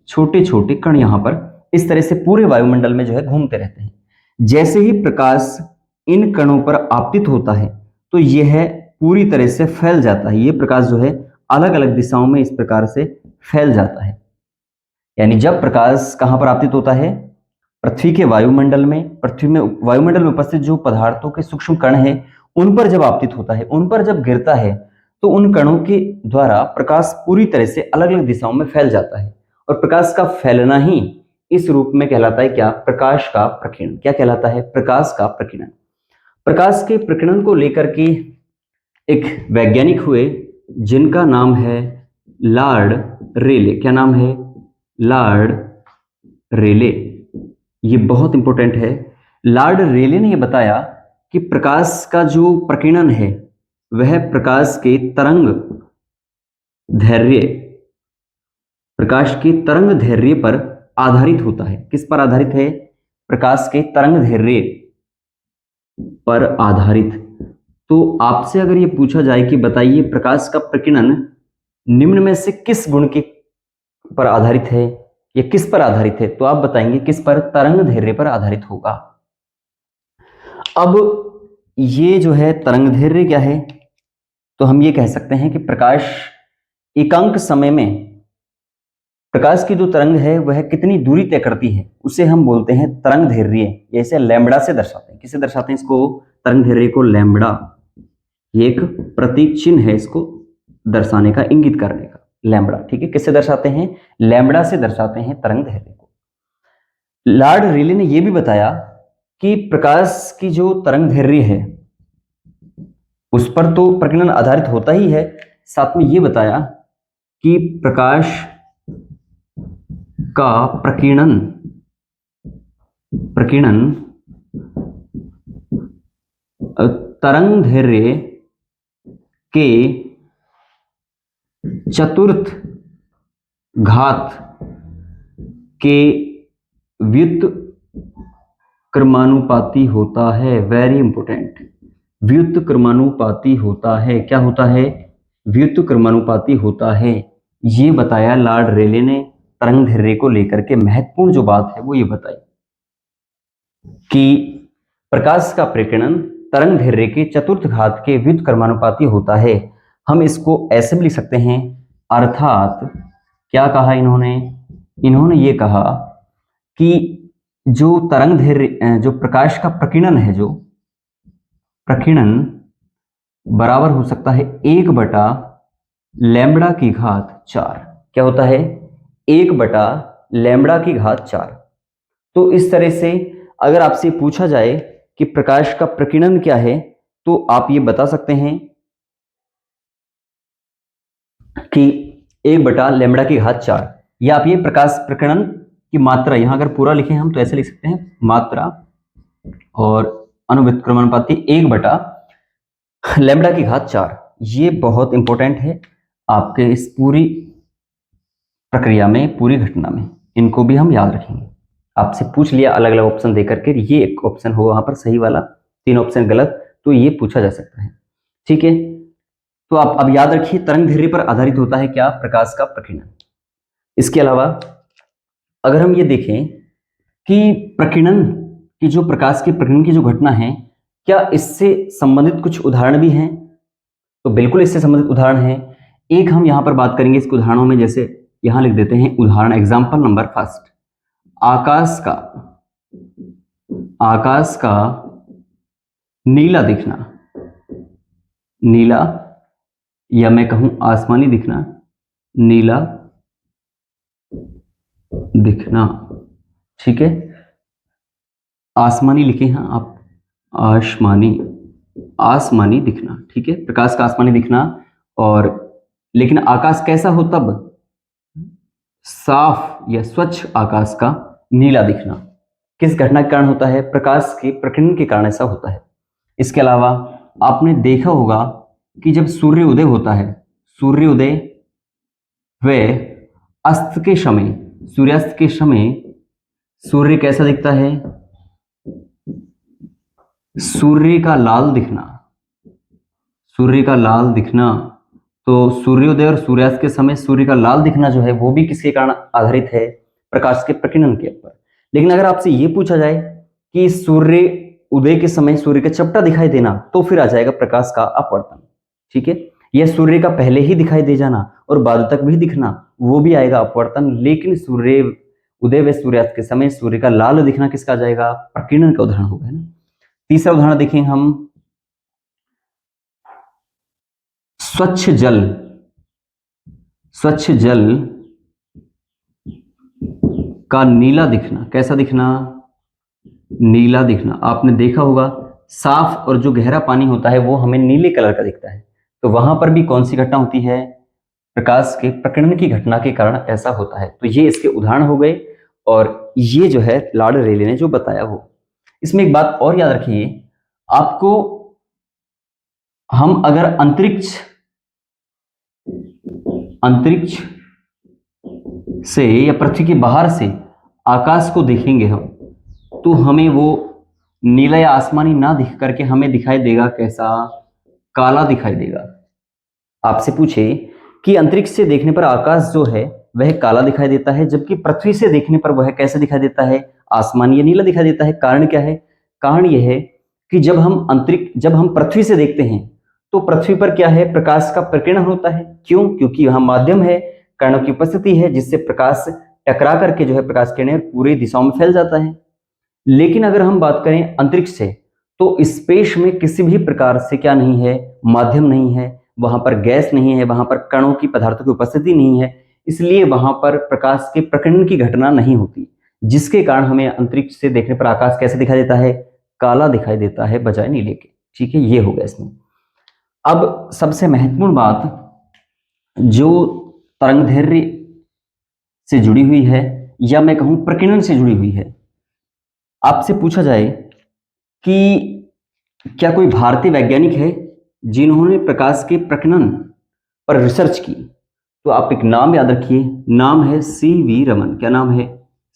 छोटे छोटे कण यहां पर इस तरह से पूरे वायुमंडल में जो है घूमते रहते हैं। जैसे ही प्रकाश इन कणों पर आपतित होता है तो यह पूरी तरह से फैल जाता है। यह प्रकाश जो है अलग अलग दिशाओं में इस प्रकार से फैल जाता है। यानी जब प्रकाश कहां पर आपतित होता है? पृथ्वी के वायुमंडल में, पृथ्वी में वायुमंडल में उपस्थित जो पदार्थों के सूक्ष्म कण हैं उन पर जब आपतित होता है, उन पर जब गिरता है तो उन कणों के द्वारा प्रकाश पूरी तरह से अलग अलग दिशाओं में फैल जाता है। और प्रकाश का फैलना ही इस रूप में कहलाता है क्या? प्रकाश का प्रकीर्णन। क्या कहलाता है? प्रकाश का प्रकीर्णन। प्रकाश के प्रकीर्णन को लेकर के एक वैज्ञानिक हुए जिनका नाम है लॉर्ड रेले। क्या नाम है? लॉर्ड रेले। ये बहुत इंपॉर्टेंट है। लॉर्ड रेले ने यह बताया कि प्रकाश का जो प्रकीर्णन है वह प्रकाश के तरंग दैर्घ्य, प्रकाश के तरंग दैर्घ्य पर आधारित होता है। किस पर आधारित है? प्रकाश के तरंग दैर्घ्य पर आधारित। तो आपसे अगर ये पूछा जाए कि बताइए प्रकाश का प्रकीर्णन निम्न में से किस गुण के पर आधारित है या किस पर आधारित है, तो आप बताएंगे किस पर? तरंग दैर्घ्य पर आधारित होगा। अब ये जो है तरंग दैर्घ्य क्या है? तो हम ये कह सकते हैं कि प्रकाश एकांक समय में प्रकाश की जो तरंग है वह कितनी दूरी तय करती है उसे हम बोलते हैं तरंग दैर्घ्य, या इसे लैम्बडा से दर्शाते हैं। किसे दर्शाते हैं इसको? तरंग दैर्घ्य को लैम्बडा। ये एक प्रतीक चिन्ह है इसको दर्शाने का, इंगित करने का, लैम्बडा। ठीक है, किससे दर्शाते हैं? लैम्बडा से दर्शाते हैं तरंग दैर्घ्य को। लॉर्ड रेले ने यह भी बताया कि प्रकाश की जो तरंग दैर्घ्य है उस पर तो प्रकीर्णन आधारित होता ही है, साथ में यह बताया कि प्रकाश का प्रकीर्णन तरंगदैर्घ्य के चतुर्थ घात के व्युत्क्रमानुपाती होता है। वेरी इंपॉर्टेंट, व्युत्क्रमानुपाती होता है। क्या होता है? व्युत्क्रमानुपाती होता है। ये बताया लॉर्ड रेले ने तरंगदैर्घ्य को लेकर के। महत्वपूर्ण जो बात है वो ये बताई कि प्रकाश का प्रकीर्णन तरंगदैर्घ्य के चतुर्थ घात के व्युत्क्रमानुपाती होता है। हम इसको ऐसे भी लिख सकते हैं, अर्थात क्या कहा इन्होंने? इन्होंने ये कहा कि जो तरंगदैर्घ्य, जो प्रकाश का प्रकीर्णन है, जो प्रकीर्णन बराबर हो सकता है 1/λ⁴। क्या होता है? 1/λ⁴। तो इस तरह से अगर आपसे पूछा जाए कि प्रकाश का प्रकीर्णन क्या है, तो आप ये बता सकते हैं कि 1/λ⁴, या आप ये प्रकाश प्रकीर्णन की मात्रा, यहां अगर पूरा लिखें हम तो ऐसे लिख सकते हैं, मात्रा और अनुव्युत्क्रमानुपाती 1/λ⁴। ये बहुत इंपॉर्टेंट है आपके इस पूरी प्रक्रिया में, पूरी घटना में। इनको भी हम याद रखेंगे। आपसे पूछ लिया अलग अलग ऑप्शन देकर के, ये एक ऑप्शन हो वहां पर सही वाला, 3 ऑप्शन गलत, तो ये पूछा जा सकता है। ठीक है, तो आप अब याद रखिए, तरंगदैर्घ्य पर आधारित होता है क्या? प्रकाश का प्रकीर्णन। इसके अलावा अगर हम ये देखें कि प्रकीर्णन की, जो प्रकाश के प्रकीर्णन की जो घटना है, क्या इससे संबंधित कुछ उदाहरण भी हैं? तो बिल्कुल इससे संबंधित उदाहरण है। एक हम यहां पर बात करेंगे इसके उदाहरणों में, जैसे यहां लिख देते हैं उदाहरण, एग्जाम्पल नंबर फर्स्ट, आकाश का नीला दिखना, नीला या मैं कहूं आसमानी दिखना, नीला दिखना। ठीक है, आसमानी लिखे हैं आप, आसमानी दिखना। ठीक है, प्रकाश का आसमानी दिखना। और लेकिन आकाश कैसा हो तब? साफ या स्वच्छ आकाश का नीला दिखना। किस घटना के कारण होता है? प्रकाश के प्रकीर्णन के कारण ऐसा होता है। इसके अलावा आपने देखा होगा कि जब सूर्योदय होता है, सूर्योदय व अस्त के समय, सूर्यास्त के समय सूर्य कैसा दिखता है? सूर्य का लाल दिखना, सूर्य का लाल दिखना। तो सूर्योदय और सूर्यास्त के समय सूर्य का लाल दिखना जो है वो भी किसके कारण आधारित है? प्रकाश के प्रकीर्णन के ऊपर। लेकिन अगर आपसे ये पूछा जाए कि सूर्य उदय के समय सूर्य का चपटा दिखाई देना, तो फिर आ जाएगा प्रकाश का अपवर्तन। ठीक है, यह सूर्य का पहले ही दिखाई दे जाना और बाद तक भी दिखना, वो भी आएगा अपवर्तन। लेकिन सूर्य उदय व सूर्यास्त के समय सूर्य का लाल दिखना किसका आ जाएगा? प्रकीर्णन का उदाहरण होगा, है ना। तीसरा उदाहरण देखें हम, स्वच्छ जल, स्वच्छ जल का नीला दिखना। कैसा दिखना? नीला दिखना। आपने देखा होगा साफ और जो गहरा पानी होता है वो हमें नीले कलर का दिखता है, तो वहां पर भी कौन सी घटना होती है? प्रकाश के प्रकीर्णन की घटना के कारण ऐसा होता है। तो ये इसके उदाहरण हो गए, और ये जो है लॉर्ड रेले ने जो बताया वो। इसमें एक बात और याद रखिए आपको, हम अगर अंतरिक्ष से या पृथ्वी के बाहर से आकाश को देखेंगे हम, तो हमें वो नीला या आसमानी ना दिख करके हमें दिखाई देगा कैसा? काला दिखाई देगा। आपसे पूछे कि अंतरिक्ष से देखने पर आकाश जो है वह काला दिखाई देता है, जबकि पृथ्वी से देखने पर वह कैसे दिखाई देता है? आसमानी या नीला दिखाई देता है। कारण क्या है? कारण यह है कि जब हम पृथ्वी से देखते हैं तो पृथ्वी पर क्या है? प्रकाश का प्रकीर्णन होता है। क्यों? क्योंकि यहाँ माध्यम है, कणों की उपस्थिति है, जिससे प्रकाश टकरा करके जो है प्रकाश किरणें पूरी दिशाओं में फैल जाता है। लेकिन अगर हम बात करें अंतरिक्ष से, तो स्पेस में किसी भी प्रकार से क्या नहीं है? माध्यम नहीं है, वहां पर गैस नहीं है, वहां पर कणों की, पदार्थों की उपस्थिति नहीं है, इसलिए वहां पर प्रकाश के प्रकीर्णन की घटना नहीं होती, जिसके कारण हमें अंतरिक्ष से देखने पर आकाश कैसे दिखाई देता है? काला दिखाई देता है बजाय नीले के। ठीक है, ये हो गया इसमें। अब सबसे महत्वपूर्ण बात जो तरंगदैर्घ्य से जुड़ी हुई है या मैं कहूं प्रकीर्णन से जुड़ी हुई है। आपसे पूछा जाए कि क्या कोई भारतीय वैज्ञानिक है जिन्होंने प्रकाश के प्रकीर्णन पर रिसर्च की, तो आप एक नाम याद रखिए, नाम है सीवी रमन। क्या नाम है?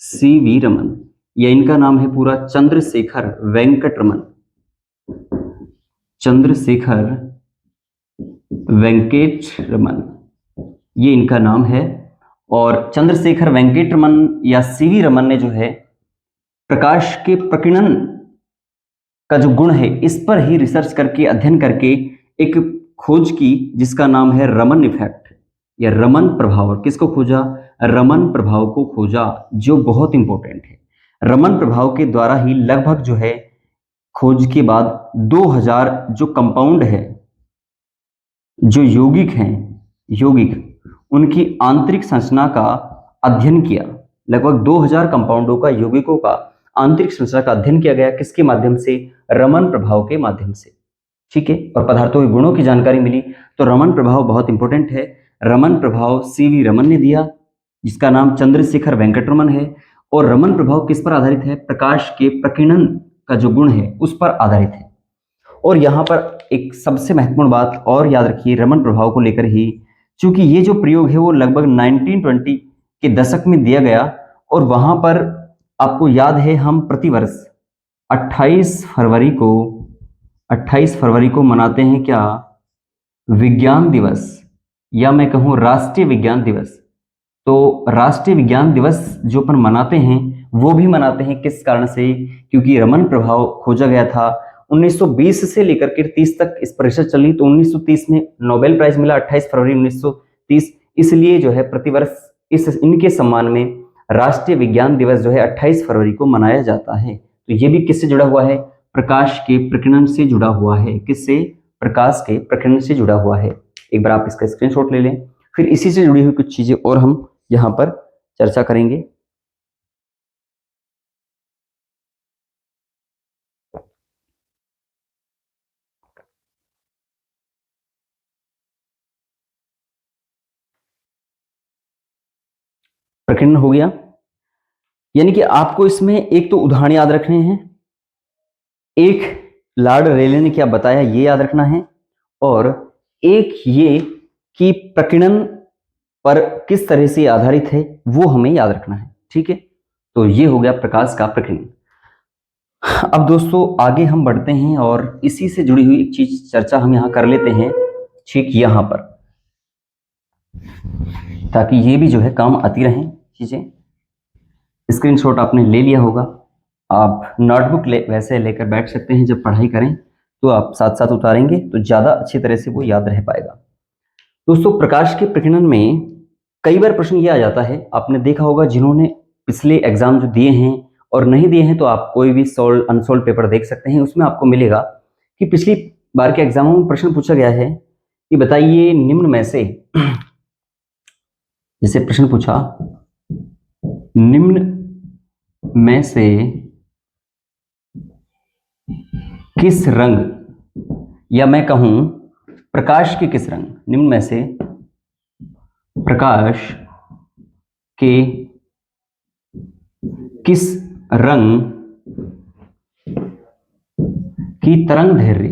सीवी रमन, या इनका नाम है पूरा चंद्रशेखर वेंकट रमन। चंद्रशेखर वेंकट रमन, ये इनका नाम है। और चंद्रशेखर वेंकट रमन या सीवी रमन ने जो है प्रकाश के प्रकीर्णन का जो गुण है इस पर ही रिसर्च करके, अध्ययन करके एक खोज की जिसका नाम है रमन इफेक्ट या रमन प्रभाव। किसको खोजा? रमन प्रभाव को खोजा, जो बहुत इंपॉर्टेंट है। रमन प्रभाव के द्वारा ही लगभग जो है खोज के बाद 2000 जो कंपाउंड है, जो यौगिक हैं, यौगिक उनकी आंतरिक संरचना का अध्ययन किया। लगभग 2000 कंपाउंडों का, यौगिकों का आंतरिक संरचना का अध्ययन किया गया। किसके माध्यम से? रमन प्रभाव के माध्यम से। ठीक है, और पदार्थों के गुणों की जानकारी मिली। तो रमन प्रभाव बहुत इंपॉर्टेंट है। रमन प्रभाव सीवी रमन ने दिया, जिसका नाम चंद्रशेखर वेंकट रमन है। और रमन प्रभाव किस पर आधारित है? प्रकाश के प्रकीर्णन का जो गुण है उस पर आधारित है। और यहाँ पर एक सबसे महत्वपूर्ण बात और याद रखिए रमन प्रभाव को लेकर ही, चूंकि ये जो प्रयोग है वो लगभग 1920 के दशक में दिया गया, और वहां पर आपको याद है हम प्रतिवर्ष 28 फरवरी को मनाते हैं क्या? विज्ञान दिवस, या मैं कहूँ राष्ट्रीय विज्ञान दिवस। तो राष्ट्रीय विज्ञान दिवस जो अपन मनाते हैं वो भी मनाते हैं किस कारण से? क्योंकि रमन प्रभाव खोजा गया था। 1920 से लेकर के 30 तक इस पर रिसर्च चली, तो 1930 में नोबेल प्राइज मिला 28 फरवरी 1930। इसलिए जो है प्रतिवर्ष इनके सम्मान में राष्ट्रीय विज्ञान दिवस जो है 28 फरवरी को मनाया जाता है। तो ये भी किससे जुड़ा हुआ है? प्रकाश के प्रकीर्णन से जुड़ा हुआ है। किससे? प्रकाश के प्रकीर्णन से जुड़ा हुआ है। एक बार आप इसका स्क्रीनशॉट ले लें, फिर इसी से जुड़ी हुई कुछ चीजें और हम यहां पर चर्चा करेंगे। प्रकीर्णन हो गया, यानी कि आपको इसमें एक तो उदाहरण याद रखने हैं, एक लॉर्ड रेले ने क्या बताया ये याद रखना है, और एक ये कि प्रकीर्णन पर किस तरह से आधारित है वो हमें याद रखना है। ठीक है, तो ये हो गया प्रकाश का प्रकीर्णन। अब दोस्तों आगे हम बढ़ते हैं और इसी से जुड़ी हुई एक चीज चर्चा हम यहां कर लेते हैं, ठीक यहां पर, ताकि ये भी जो है काम आती रहें चीजें। स्क्रीनशॉट आपने ले लिया होगा, आप नोटबुक वैसे लेकर बैठ सकते हैं, जब पढ़ाई करें तो आप साथ साथ उतारेंगे तो ज़्यादा अच्छी तरह से वो याद रह पाएगा। दोस्तों प्रकाश के प्रकीर्णन में कई बार प्रश्न ये आ जाता है, आपने देखा होगा जिन्होंने पिछले एग्जाम जो दिए हैं और नहीं दिए हैं तो आप कोई भी अनसोल्व पेपर देख सकते हैं, उसमें आपको मिलेगा कि पिछली बार के एग्जामों में प्रश्न पूछा गया है कि बताइए निम्न में से, जैसे प्रश्न पूछा निम्न में से किस रंग, या मैं कहूं प्रकाश के किस रंग, निम्न में से प्रकाश के किस रंग की तरंग दैर्घ्य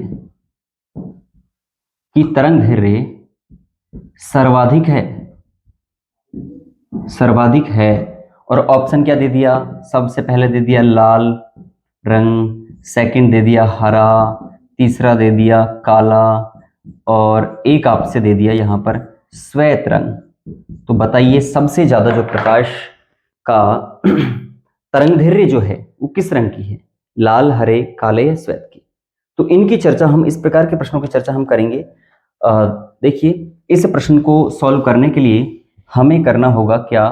सर्वाधिक है। और ऑप्शन क्या दे दिया? सबसे पहले दे दिया लाल रंग, सेकंड दे दिया हरा, तीसरा दे दिया काला, और एक आपसे दे दिया यहां पर श्वेत रंग। तो बताइए सबसे ज्यादा जो प्रकाश का तरंगदैर्घ्य जो है वो किस रंग की है? लाल, हरे, काले या श्वेत की? तो इनकी चर्चा हम, इस प्रकार के प्रश्नों की चर्चा हम करेंगे। देखिए इस प्रश्न को सॉल्व करने के लिए हमें करना होगा क्या,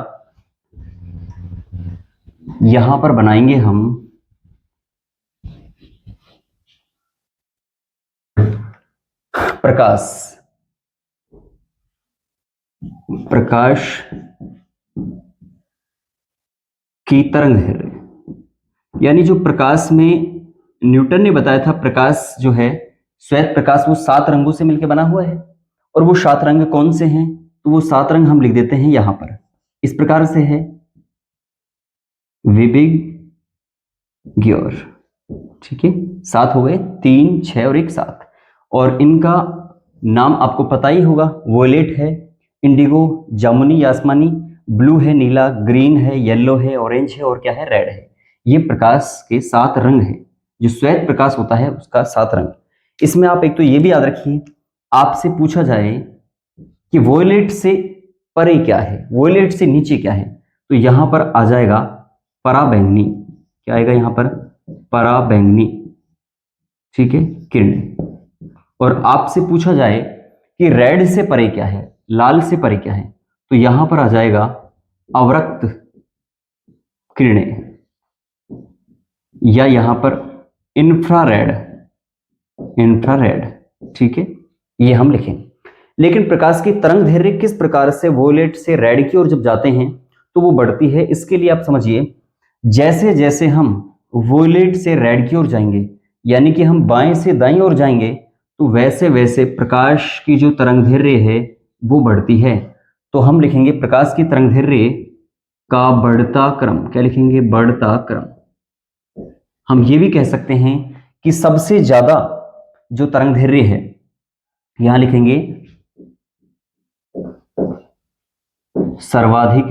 यहां पर बनाएंगे हम प्रकाश की तरंगदैर्घ्य, यानी जो प्रकाश में न्यूटन ने बताया था प्रकाश जो है श्वेत प्रकाश वो 7 रंगों से मिलकर बना हुआ है, और वो 7 रंग कौन से हैं? तो वो 7 रंग हम लिख देते हैं यहां पर, इस प्रकार से है विबिग्योर, ठीक है। 7 हो गए, 3, 6 और 1, 7। और इनका नाम आपको पता ही होगा, वोयलेट है, इंडिगो जामुनी या आसमानी, ब्लू है नीला, ग्रीन है, येलो है, ऑरेंज है और क्या है रेड है। ये प्रकाश के 7 रंग हैं। जो श्वेत प्रकाश होता है उसका 7 रंग। इसमें आप एक तो ये भी याद रखिए, आपसे पूछा जाए कि वोयलेट से परे क्या है, वोयलेट से नीचे क्या है, तो यहां पर आ जाएगा पराबैंगनी। क्या आएगा यहां पर? पराबैंगनी, ठीक है, किरण। और आपसे पूछा जाए कि रेड से परे क्या है, लाल से परे क्या है, तो यहां पर आ जाएगा अवरक्त किरणें, या यहां पर इंफ्रारेड, इंफ्रारेड, ठीक है, ये हम लिखेंगे। लेकिन प्रकाश की तरंग दैर्घ्य किस प्रकार से वोयलेट से रेड की ओर जब जाते हैं तो वो बढ़ती है। इसके लिए आप समझिए, जैसे जैसे हम वोयलेट से रेड की ओर जाएंगे, यानी कि हम बाएं से दाईं ओर जाएंगे, तो वैसे वैसे प्रकाश की जो तरंग दैर्घ्य है वो बढ़ती है। तो हम लिखेंगे प्रकाश की तरंग दैर्घ्य का बढ़ता क्रम। क्या लिखेंगे? बढ़ता क्रम। हम ये भी कह सकते हैं कि सबसे ज्यादा जो तरंग दैर्घ्य है, यहां लिखेंगे सर्वाधिक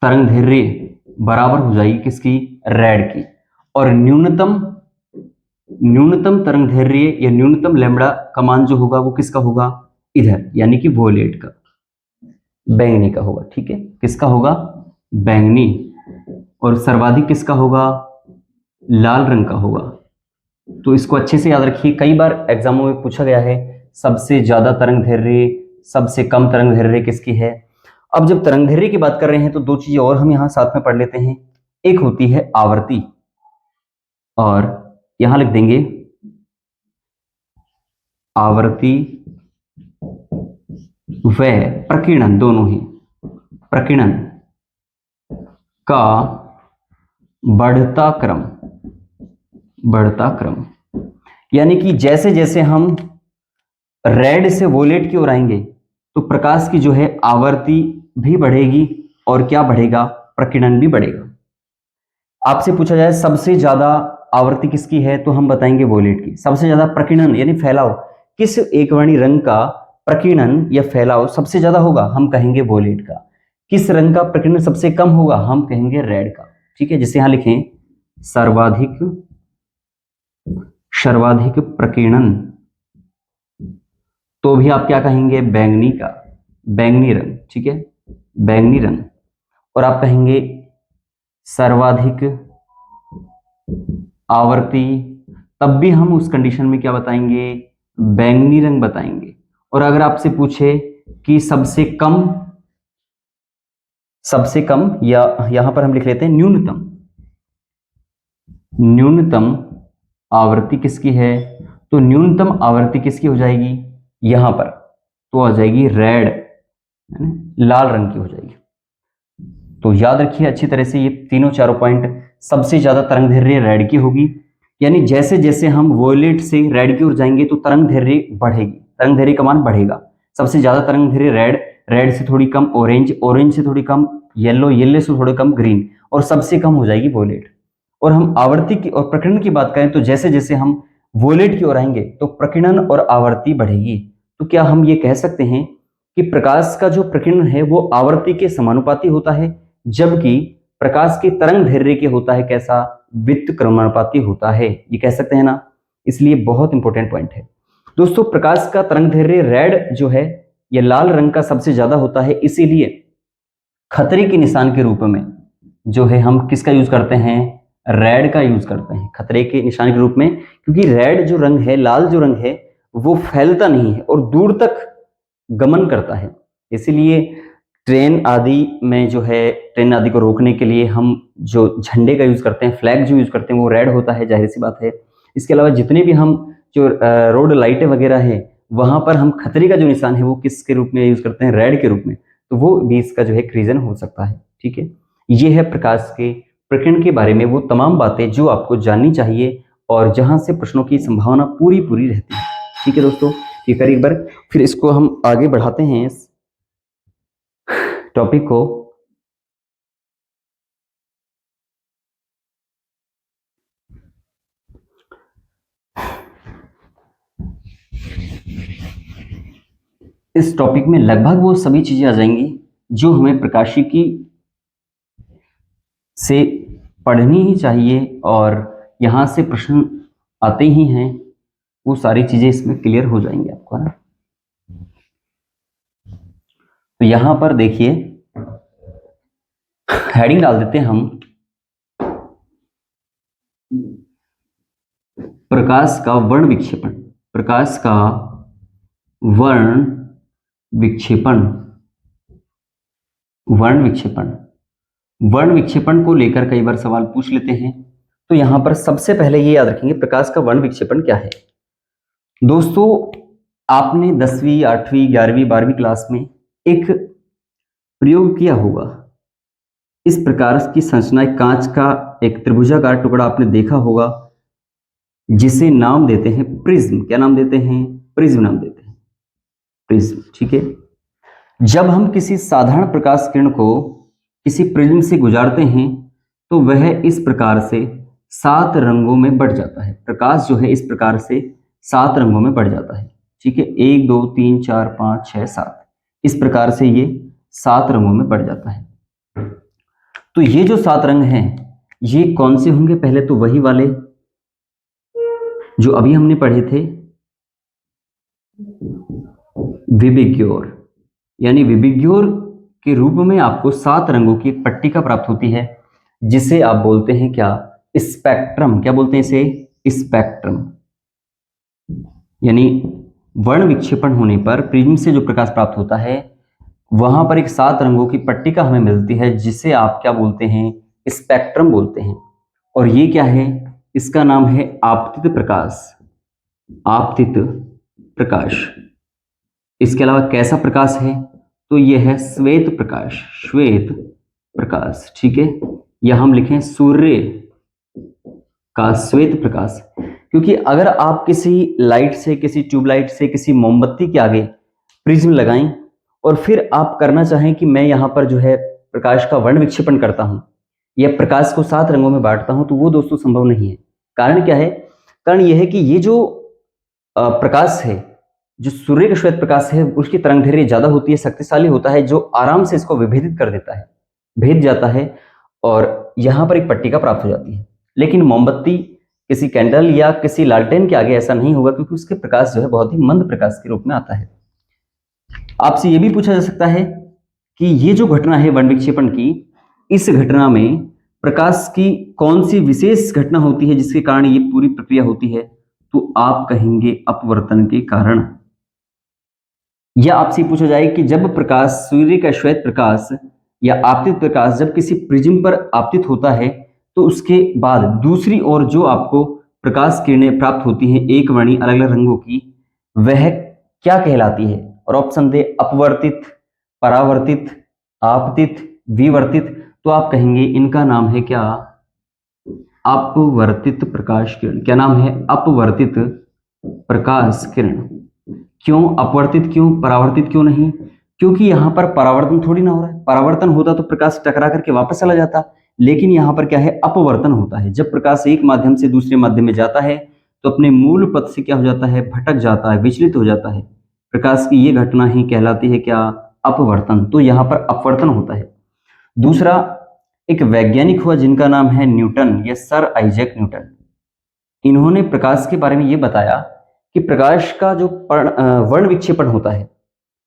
तरंग दैर्घ्य बराबर हो जाएगी किसकी? रेड की। और न्यूनतम तरंग दैर्घ्य या न्यूनतम लैम्ब्डा का मान जो होगा वो किसका होगा? इधर, यानी कि वोयलेट का, बैंगनी का होगा, ठीक है। किसका होगा? बैंगनी। और सर्वाधिक किसका होगा? लाल रंग का होगा। तो इसको अच्छे से याद रखिए, कई बार एग्जामों में पूछा गया है सबसे ज्यादा तरंग दैर्घ्य, सबसे कम तरंग दैर्घ्य किसकी है। अब जब तरंग दैर्घ्य की बात कर रहे हैं तो 2 चीजें और हम यहां साथ में पढ़ लेते हैं। एक होती है आवर्ती, और यहां लिख देंगे आवर्ती व प्रकीर्णन, दोनों ही। प्रकीर्णन का बढ़ता क्रम, बढ़ता क्रम, यानी कि जैसे जैसे हम रेड से वोयलेट की ओर आएंगे तो प्रकाश की जो है आवर्ती भी बढ़ेगी, और क्या बढ़ेगा? प्रकीर्णन भी बढ़ेगा। आपसे पूछा जाए सबसे ज्यादा आवर्ती किसकी है, तो हम बताएंगे वोयलेट की। सबसे ज्यादा प्रकीर्णन यानी फैलाव किस एकवर्णी रंग का प्रकीर्णन या फैलाव सबसे ज्यादा होगा, हम कहेंगे वोयलेट का। किस रंग का प्रकीर्णन सबसे कम होगा, हम कहेंगे रेड का, ठीक है। जैसे यहां लिखें सर्वाधिक प्रकीर्णन, तो भी आप क्या कहेंगे? बैंगनी का, बैंगनी रंग, ठीक है, बैंगनी रंग। और आप कहेंगे सर्वाधिक आवर्ती, तब भी हम उस कंडीशन में क्या बताएंगे? बैंगनी रंग बताएंगे। और अगर आपसे पूछे कि सबसे कम, या यहां पर हम लिख लेते हैं न्यूनतम, न्यूनतम आवृत्ति किसकी है, तो न्यूनतम आवृत्ति किसकी हो जाएगी यहां पर? तो आ जाएगी रेड, लाल रंग की हो जाएगी। तो याद रखिए अच्छी तरह से ये तीनों चारों पॉइंट। सबसे ज्यादा तरंग दैर्घ्य रेड की होगी, यानी जैसे जैसे हम वोयलेट से रेड की ओर जाएंगे तो तरंग दैर्घ्य बढ़ेगी, तरंग दैर्घ्य का मान बढ़ेगा। सबसे ज्यादा तरंग दैर्घ्य रेड, रेड से थोड़ी कम ऑरेंज, ऑरेंज से थोड़ी कम येलो, येलो से थोड़ी कम ग्रीन, और सबसे कम हो जाएगी वोयलेट। और हम आवर्ती की और प्रकीर्णन की बात करें तो जैसे जैसे हम वोयलेट की ओर आएंगे तो प्रकीर्णन और आवर्ती बढ़ेगी। तो क्या हम ये कह सकते हैं कि प्रकाश का जो प्रकीर्णन है वो आवर्ती के समानुपाती होता है, जबकि प्रकाश की तरंग दैर्घ्य के होता है कैसा? व्युत्क्रमानुपाती होता है। ये कह सकते हैं ना, इसलिए बहुत इंपॉर्टेंट पॉइंट है दोस्तों। प्रकाश का तरंग दैर्घ्य रेड जो है ये लाल रंग का सबसे ज्यादा होता है, इसीलिए खतरे के निशान के रूप में जो है हम किसका यूज करते हैं? रेड का यूज करते हैं खतरे के निशान के रूप में, क्योंकि रेड जो रंग है, लाल जो रंग है, वो फैलता नहीं है और दूर तक गमन करता है। इसीलिए ट्रेन आदि में जो है, ट्रेन आदि को रोकने के लिए हम जो झंडे का यूज करते हैं, फ्लैग जो यूज करते हैं, वो रेड होता है, जाहिर सी बात है। इसके अलावा जितने भी हम जो रोड लाइटें वगैरह है, वहां पर हम खतरे का जो निशान है वो किसके रूप में यूज करते हैं? रेड के रूप में। तो वो भी इसका जो है एक रीजन हो सकता है, ठीक है। ये है प्रकाश के प्रकीर्णन के बारे में वो तमाम बातें जो आपको जाननी चाहिए और जहां से प्रश्नों की संभावना पूरी पूरी रहती है, ठीक है दोस्तों। ये करिए एक बार, फिर इसको हम आगे बढ़ाते हैं इस टॉपिक को। इस टॉपिक में लगभग वो सभी चीजें आ जाएंगी जो हमें प्रकाशिकी से पढ़नी ही चाहिए और यहाँ से प्रश्न आते ही हैं, वो सारी चीजें इसमें क्लियर हो जाएंगी आपको, है ना। तो यहां पर देखिए हेडिंग डाल देते हैं हम, प्रकाश का वर्ण विक्षेपण। प्रकाश का वर्ण विक्षेपण। वर्ण विक्षेपण। वर्ण विक्षेपण को लेकर कई बार सवाल पूछ लेते हैं, तो यहां पर सबसे पहले ये याद रखेंगे प्रकाश का वर्ण विक्षेपण क्या है। दोस्तों, आपने 10वीं 8वीं 11वीं 12वीं क्लास में एक प्रयोग किया होगा। इस प्रकार की संरचना, कांच का एक त्रिभुजाकार टुकड़ा आपने देखा होगा, जिसे नाम देते हैं प्रिज्म। क्या नाम देते हैं? प्रिज्म नाम देते हैं, प्रिज्म। ठीक है। जब हम किसी साधारण प्रकाश किरण को किसी प्रिज्म से गुजारते हैं तो वह इस प्रकार से 7 रंगों में बढ़ जाता है। प्रकाश जो है इस प्रकार से 7 रंगों में बढ़ जाता है। ठीक है, 1 2 3 4 5 6 7, इस प्रकार से ये 7 रंगों में बढ़ जाता है। तो ये जो 7 रंग हैं, ये कौन से होंगे? पहले तो वही वाले जो अभी हमने पढ़े थे, विबिग्योर, यानी विबिग्योर के रूप में आपको 7 रंगों की एक पट्टिका प्राप्त होती है, जिसे आप बोलते हैं क्या? स्पेक्ट्रम। क्या बोलते हैं इसे? स्पेक्ट्रम। यानी वर्ण विक्षेपण होने पर प्रिज्म से जो प्रकाश प्राप्त होता है, वहां पर एक 7 रंगों की पट्टिका हमें मिलती है, जिसे आप क्या बोलते हैं? स्पेक्ट्रम बोलते हैं। और ये क्या है? इसका नाम है आपतित प्रकाश। आपतित प्रकाश। इसके अलावा कैसा प्रकाश है? तो यह है श्वेत प्रकाश। श्वेत प्रकाश। ठीक है, या हम लिखें सूर्य का श्वेत प्रकाश। क्योंकि अगर आप किसी लाइट से, किसी ट्यूबलाइट से, किसी मोमबत्ती के आगे प्रिज्म लगाएं और फिर आप करना चाहें कि मैं यहाँ पर जो है प्रकाश का वर्ण विक्षेपण करता हूँ या प्रकाश को 7 रंगों में बांटता हूँ, तो वो दोस्तों संभव नहीं है। कारण क्या है? कारण यह है कि ये जो प्रकाश है, जो सूर्य का श्वेत प्रकाश है, उसकी तरंगदैर्घ्य ज्यादा होती है, शक्तिशाली होता है, जो आराम से इसको विभेदित कर देता है, भेद जाता है और यहाँ पर एक पट्टिका प्राप्त हो जाती है। लेकिन मोमबत्ती, किसी कैंडल या किसी लालटेन के आगे ऐसा नहीं होगा, क्योंकि उसके प्रकाश जो है बहुत ही मंद प्रकाश के रूप में आता है। आपसे यह भी पूछा जा सकता है कि ये जो घटना है वर्ण विक्षेपण की, इस घटना में प्रकाश की कौन सी विशेष घटना होती है जिसके कारण ये पूरी प्रक्रिया होती है? तो आप कहेंगे अपवर्तन के कारण। या आपसे पूछा जाए कि जब प्रकाश, सूर्य का श्वेत प्रकाश या आपतित प्रकाश जब किसी प्रिज्म पर आपतित होता है, तो उसके बाद दूसरी ओर जो आपको प्रकाश किरणें प्राप्त होती हैं एक वर्णी अलग अलग रंगों की, वह क्या कहलाती है? और ऑप्शन दे, अपवर्तित, परावर्तित, आपतित, विवर्तित। तो आप कहेंगे इनका नाम है क्या? अपवर्तित प्रकाश किरण। क्या नाम है? अपवर्तित प्रकाश किरण। क्यों अपवर्तित? क्यों परावर्तित क्यों नहीं? क्योंकि यहां पर परावर्तन थोड़ी ना हो रहा है। परावर्तन होता तो प्रकाश टकरा करके वापस चला जाता, लेकिन यहां पर क्या है? अपवर्तन होता है। जब प्रकाश एक माध्यम से दूसरे माध्यम में जाता है तो अपने मूल पथ से क्या हो जाता है? भटक जाता है, विचलित हो जाता है। प्रकाश की ये घटना ही कहलाती है क्या? अपवर्तन। तो यहां पर अपवर्तन होता है। दूसरा, एक वैज्ञानिक हुआ जिनका नाम है न्यूटन, या सर आइजैक न्यूटन। इन्होंने प्रकाश के बारे में यह बताया कि प्रकाश का जो वर्ण विक्षेपण होता है,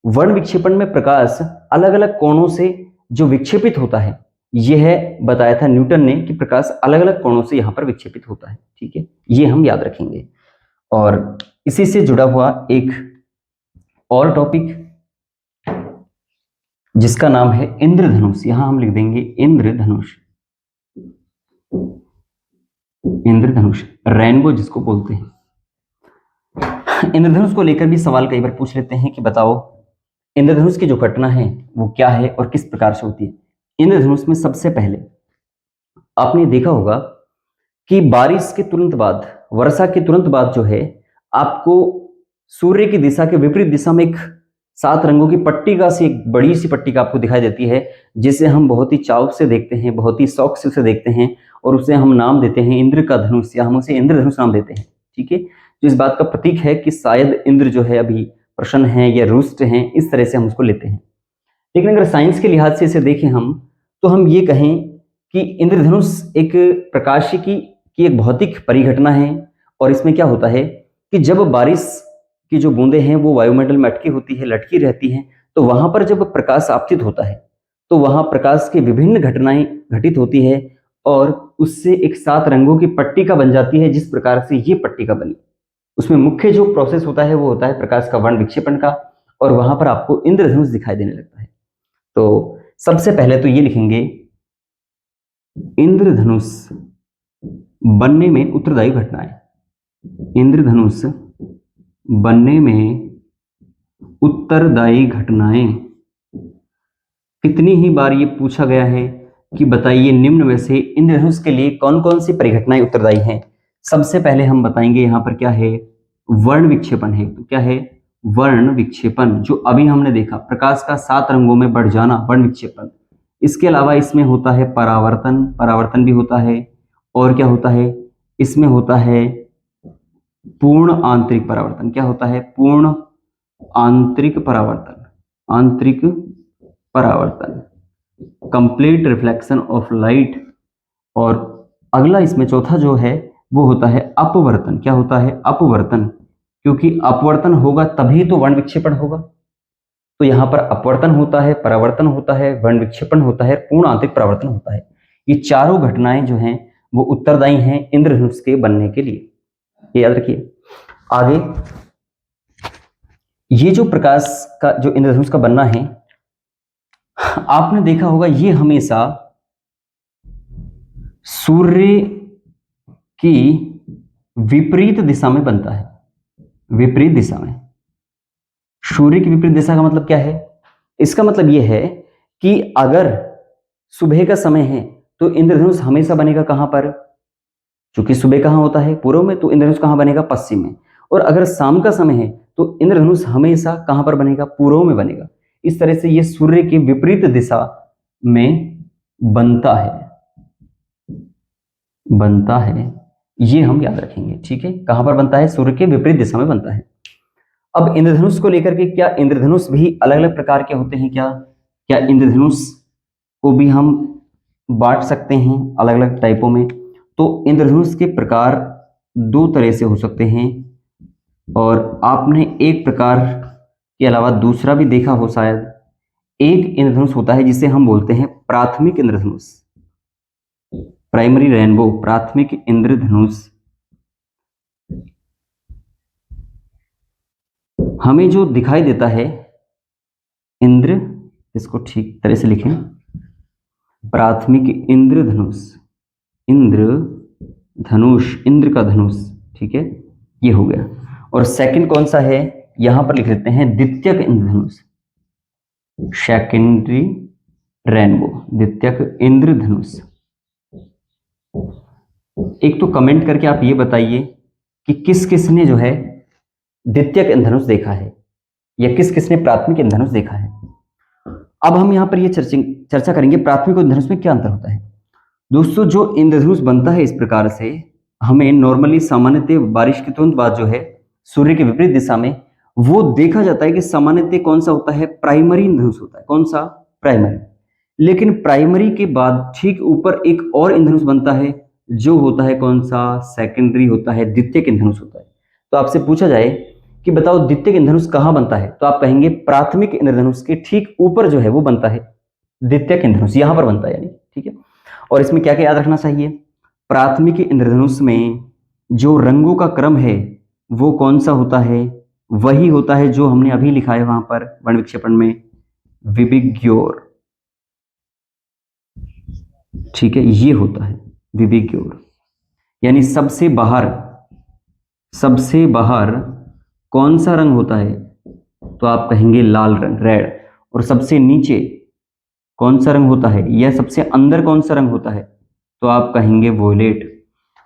वर्ण विक्षेपण में प्रकाश अलग अलग कोणों से जो विक्षेपित होता है, यह बताया था न्यूटन ने कि प्रकाश अलग अलग कोणों से यहां पर विक्षेपित होता है। ठीक है, ये हम याद रखेंगे। और इसी से जुड़ा हुआ एक और टॉपिक जिसका नाम है इंद्रधनुष, यहां हम लिख देंगे इंद्रधनुष। इंद्रधनुष, रेनबो जिसको बोलते हैं। इंद्रधनुष को लेकर भी सवाल कई बार पूछ लेते हैं कि बताओ इंद्रधनुष की जो घटना है वो क्या है और किस प्रकार से होती है। इंद्रधनुष में सबसे पहले आपने देखा होगा कि बारिश के तुरंत बाद, वर्षा के तुरंत बाद जो है, आपको सूर्य की दिशा के विपरीत दिशा में एक 7 रंगों की पट्टिका से, एक बड़ी सी पट्टिका आपको दिखाई देती है, जिसे हम बहुत ही चाव से देखते हैं, बहुत ही शौक से उसे देखते हैं, और उसे हम नाम देते हैं इंद्र का धनुष, या हम उसे इंद्रधनुष नाम देते हैं। ठीक है, जो इस बात का प्रतीक है कि शायद इंद्र जो है अभी प्रश्न हैं या रुष्ट हैं, इस तरह से हम उसको लेते हैं। लेकिन अगर साइंस के लिहाज से इसे देखें हम, तो हम ये कहें कि इंद्रधनुष एक प्रकाश की एक भौतिक परिघटना है। और इसमें क्या होता है कि जब बारिश की जो बूंदें हैं वो वायुमंडल में अटकी होती है, लटकी रहती हैं, तो वहां पर जब प्रकाश आपतित होता है तो वहां प्रकाश की विभिन्न घटनाएं घटित होती है और उससे एक 7 रंगों की पट्टिका बन जाती है। जिस प्रकार से ये पट्टिका बनी, उसमें मुख्य जो प्रोसेस होता है वो होता है प्रकाश का वर्ण विक्षेपण का, और वहां पर आपको इंद्रधनुष दिखाई देने लगता है। तो सबसे पहले तो ये लिखेंगे, इंद्रधनुष बनने में उत्तरदायी घटनाएं। इंद्रधनुष बनने में उत्तरदायी घटनाएं। कितनी ही बार ये पूछा गया है कि बताइए निम्न में से इंद्रधनुष के लिए कौन कौन सी परिघटनाएं उत्तरदायी हैं। सबसे पहले हम बताएंगे यहां पर क्या है, वर्ण विक्षेपण है। तो क्या है, वर्ण विक्षेपण, जो अभी हमने देखा प्रकाश का 7 रंगों में बढ़ जाना, वर्ण विक्षेपण। इसके अलावा इसमें होता है परावर्तन, परावर्तन भी होता है। और क्या होता है, इसमें होता है पूर्ण आंतरिक परावर्तन। क्या होता है, पूर्ण आंतरिक परावर्तन, आंतरिक परावर्तन, कंप्लीट रिफ्लेक्शन ऑफ लाइट। और अगला इसमें चौथा जो है वो होता है अपवर्तन। क्या होता है, अपवर्तन, क्योंकि अपवर्तन होगा तभी तो वर्ण विक्षेपण होगा। तो यहां पर अपवर्तन होता है, परावर्तन होता है, वर्ण विक्षेपण होता है, पूर्ण आंतरिक परावर्तन होता है। ये चारों घटनाएं जो हैं वो उत्तरदायी हैं इंद्रधनुष के बनने के लिए, ये याद रखिए। आगे ये जो प्रकाश का जो इंद्रधनुष का बनना है, आपने देखा होगा ये हमेशा सूर्य की विपरीत दिशा में बनता है। विपरीत दिशा में, सूर्य की विपरीत दिशा का मतलब क्या है, इसका मतलब यह है कि अगर सुबह का समय है तो इंद्रधनुष हमेशा बनेगा कहां पर, क्योंकि सुबह कहां होता है, पूर्व में, तो इंद्रधनुष कहां बनेगा, पश्चिम में। और अगर शाम का समय है तो इंद्रधनुष हमेशा कहां पर बनेगा, पूर्व में बनेगा। इस तरह से यह सूर्य की विपरीत दिशा में बनता है, ये हम याद रखेंगे, ठीक है। कहां पर बनता है, सूर्य के विपरीत दिशा में बनता है। अब इंद्रधनुष को लेकर के, क्या इंद्रधनुष भी अलग अलग प्रकार के होते हैं, क्या इंद्रधनुष को भी हम बांट सकते हैं अलग अलग टाइपों में। तो इंद्रधनुष के प्रकार 2 तरह से हो सकते हैं, और आपने एक प्रकार के अलावा दूसरा भी देखा हो शायद। एक इंद्रधनुष होता है जिसे हम बोलते हैं प्राथमिक इंद्रधनुष, प्राइमरी रेनबो, प्राथमिक इंद्रधनुष। हमें जो दिखाई देता है इंद्र, इसको ठीक तरह से लिखें, प्राथमिक इंद्रधनुष, इंद्रधनुष, इंद्र का धनुष, ठीक है, ये हो गया। और सेकंड कौन सा है, यहां पर लिख लेते हैं द्वितीयक इंद्रधनुष, सेकेंडरी रेनबो, द्वितीयक इंद्रधनुष। एक तो कमेंट करके आप ये बताइए कि किस किसने जो है द्वितीयक इंद्रधनुष देखा है या किस किसने प्राथमिक इंद्रधनुष देखा है। अब हम यहां पर ये चर्चा करेंगे प्राथमिक और इंद्रधनुष में क्या अंतर होता है। दोस्तों, जो इंद्रधनुष बनता है इस प्रकार से, हमें नॉर्मली सामान्यतः बारिश के तुरंत बाद जो है सूर्य के विपरीत दिशा में वो देखा जाता है कि सामान्यतः कौन सा होता है, प्राइमरी इंद्रधनुष होता है। कौन सा, प्राइमरी। लेकिन प्राइमरी के बाद ठीक ऊपर एक और इंद्रधनुष बनता है जो होता है कौन सा, सेकेंडरी होता है, द्वितीयक इंद्रधनुष होता है। तो आपसे पूछा जाए कि बताओ द्वितीयक इंद्रधनुष कहां बनता है, तो आप कहेंगे प्राथमिक इंद्रधनुष के ठीक ऊपर जो है वो बनता है द्वितीयक इंद्रधनुष, यहां पर बनता है यानी, ठीक है। और इसमें क्या क्या याद रखना चाहिए, प्राथमिक इंद्रधनुष में जो रंगों का क्रम है वो कौन सा होता है, वही होता है जो हमने अभी लिखा है वहां पर वर्ण विक्षेपण में, विबिग्योर, ठीक है, ये होता है विबिग्योर। यानी सबसे बाहर कौन सा रंग होता है, तो आप कहेंगे लाल रंग, रेड। और सबसे नीचे कौन सा रंग होता है, या सबसे अंदर कौन सा रंग होता है, तो आप कहेंगे वोलेट।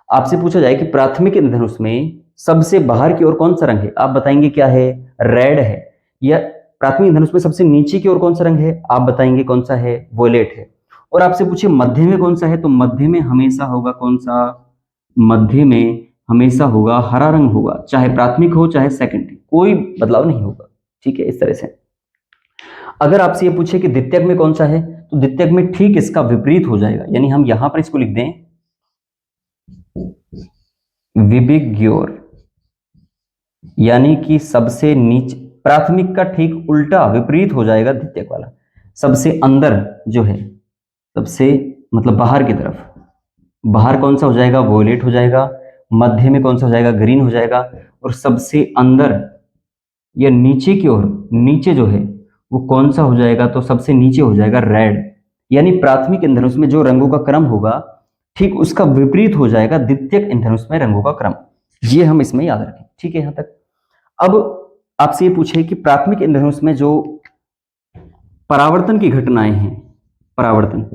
आपसे पूछा जाए कि प्राथमिक इंद्रधनुष में सबसे बाहर की ओर कौन सा रंग है, आप बताएंगे क्या है, रेड है। या प्राथमिक इंद्रधनुष में सबसे नीचे की ओर कौन सा रंग है, आप बताएंगे कौन सा है, वोलेट है। और आपसे पूछे मध्य में कौन सा है, तो मध्य में हमेशा होगा कौन सा, मध्य में हमेशा होगा हरा रंग होगा, चाहे प्राथमिक हो चाहे सेकेंडरी, कोई बदलाव नहीं होगा, ठीक है, इस तरह से। अगर आपसे ये पूछे कि द्वितीयक में कौन सा है, तो द्वितीयक में ठीक इसका विपरीत हो जाएगा, यानी हम यहां पर इसको लिख दें विबिग्योर, यानी कि सबसे नीचे, प्राथमिक का ठीक उल्टा विपरीत हो जाएगा द्वितीयक वाला। सबसे अंदर जो है, सबसे मतलब बाहर की तरफ, बाहर कौन सा हो जाएगा, वोलेट हो जाएगा, मध्य में कौन सा हो जाएगा, ग्रीन हो जाएगा, और सबसे अंदर या नीचे की ओर, नीचे जो है वो कौन सा हो जाएगा, तो सबसे नीचे हो जाएगा रेड। यानी प्राथमिक इंद्रधनुष में जो रंगों का क्रम होगा ठीक उसका विपरीत हो जाएगा द्वितीयक इंद्रधनुष में रंगों का क्रम। ये हम इसमें याद रखें, ठीक है यहां तक। अब आपसे ये पूछे कि प्राथमिक इंद्रधनुष में जो परावर्तन की घटनाएं हैं, परावर्तन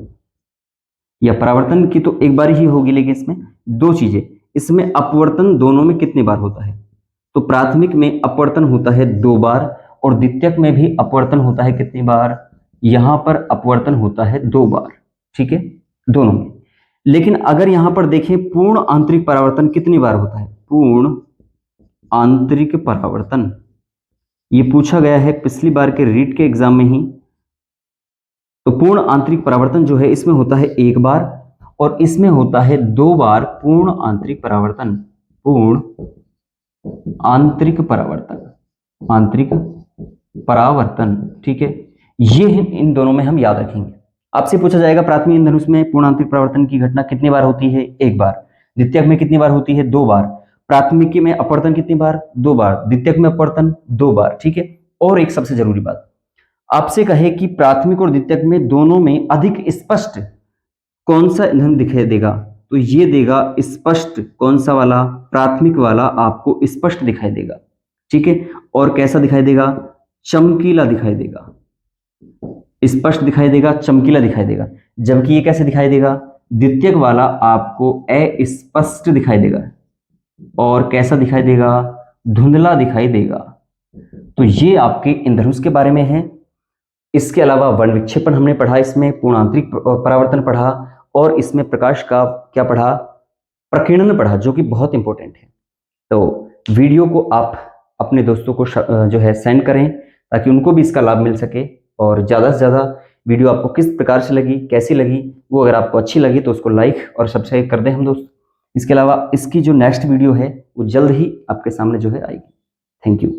या परावर्तन की तो एक बार ही होगी, लेकिन इसमें दो चीजें, इसमें अपवर्तन दोनों में कितनी बार होता है, तो प्राथमिक में अपवर्तन होता है 2 बार और द्वितीयक में भी अपवर्तन होता है कितनी बार, यहां पर अपवर्तन होता है 2 बार, ठीक है, दोनों में। लेकिन अगर यहां पर देखें पूर्ण आंतरिक परावर्तन कितनी बार होता है, पूर्ण आंतरिक परावर्तन, ये पूछा गया है पिछली बार के रीट के एग्जाम में ही। तो पूर्ण आंतरिक परावर्तन जो है इसमें होता है 1 बार और इसमें होता है 2 बार पूर्ण आंतरिक परावर्तन, पूर्ण आंतरिक परावर्तन, आंतरिक परावर्तन, ठीक है। ये इन दोनों में हम याद रखेंगे। आपसे पूछा जाएगा प्राथमिक इंद्रधनुष में पूर्ण आंतरिक परावर्तन की घटना कितनी बार होती है, 1 बार, द्वितीयक में कितनी बार होती है, 2 बार, प्राथमिक में अपवर्तन कितनी बार, 2 बार, द्वितीयक में अपवर्तन 2 बार, ठीक है। और एक सबसे जरूरी बात, आपसे कहे कि प्राथमिक और द्वितीयक में दोनों में अधिक स्पष्ट कौन सा ईंधन दिखाई देगा, तो ये देगा स्पष्ट, कौन सा वाला, प्राथमिक वाला आपको स्पष्ट दिखाई देगा, ठीक है। और कैसा दिखाई देगा, चमकीला दिखाई देगा, स्पष्ट दिखाई देगा, चमकीला दिखाई देगा। जबकि ये कैसे दिखाई देगा, द्वितीयक वाला आपको अस्पष्ट दिखाई देगा और कैसा दिखाई देगा, धुंधला दिखाई देगा। तो ये आपके इंद्रधनुष के बारे में है। इसके अलावा वर्ण विक्षेपण हमने पढ़ा, इसमें पूर्ण आंतरिक परावर्तन पढ़ा और इसमें प्रकाश का क्या पढ़ा, प्रकीर्णन पढ़ा, जो कि बहुत इंपॉर्टेंट है। तो वीडियो को आप अपने दोस्तों को जो है सेंड करें ताकि उनको भी इसका लाभ मिल सके। और ज़्यादा से ज़्यादा वीडियो आपको किस प्रकार से लगी, कैसी लगी, वो अगर आपको अच्छी लगी तो उसको लाइक और सब्सक्राइब कर दें हम दोस्त। इसके अलावा इसकी जो नेक्स्ट वीडियो है वो जल्द ही आपके सामने जो है आएगी। Thank you.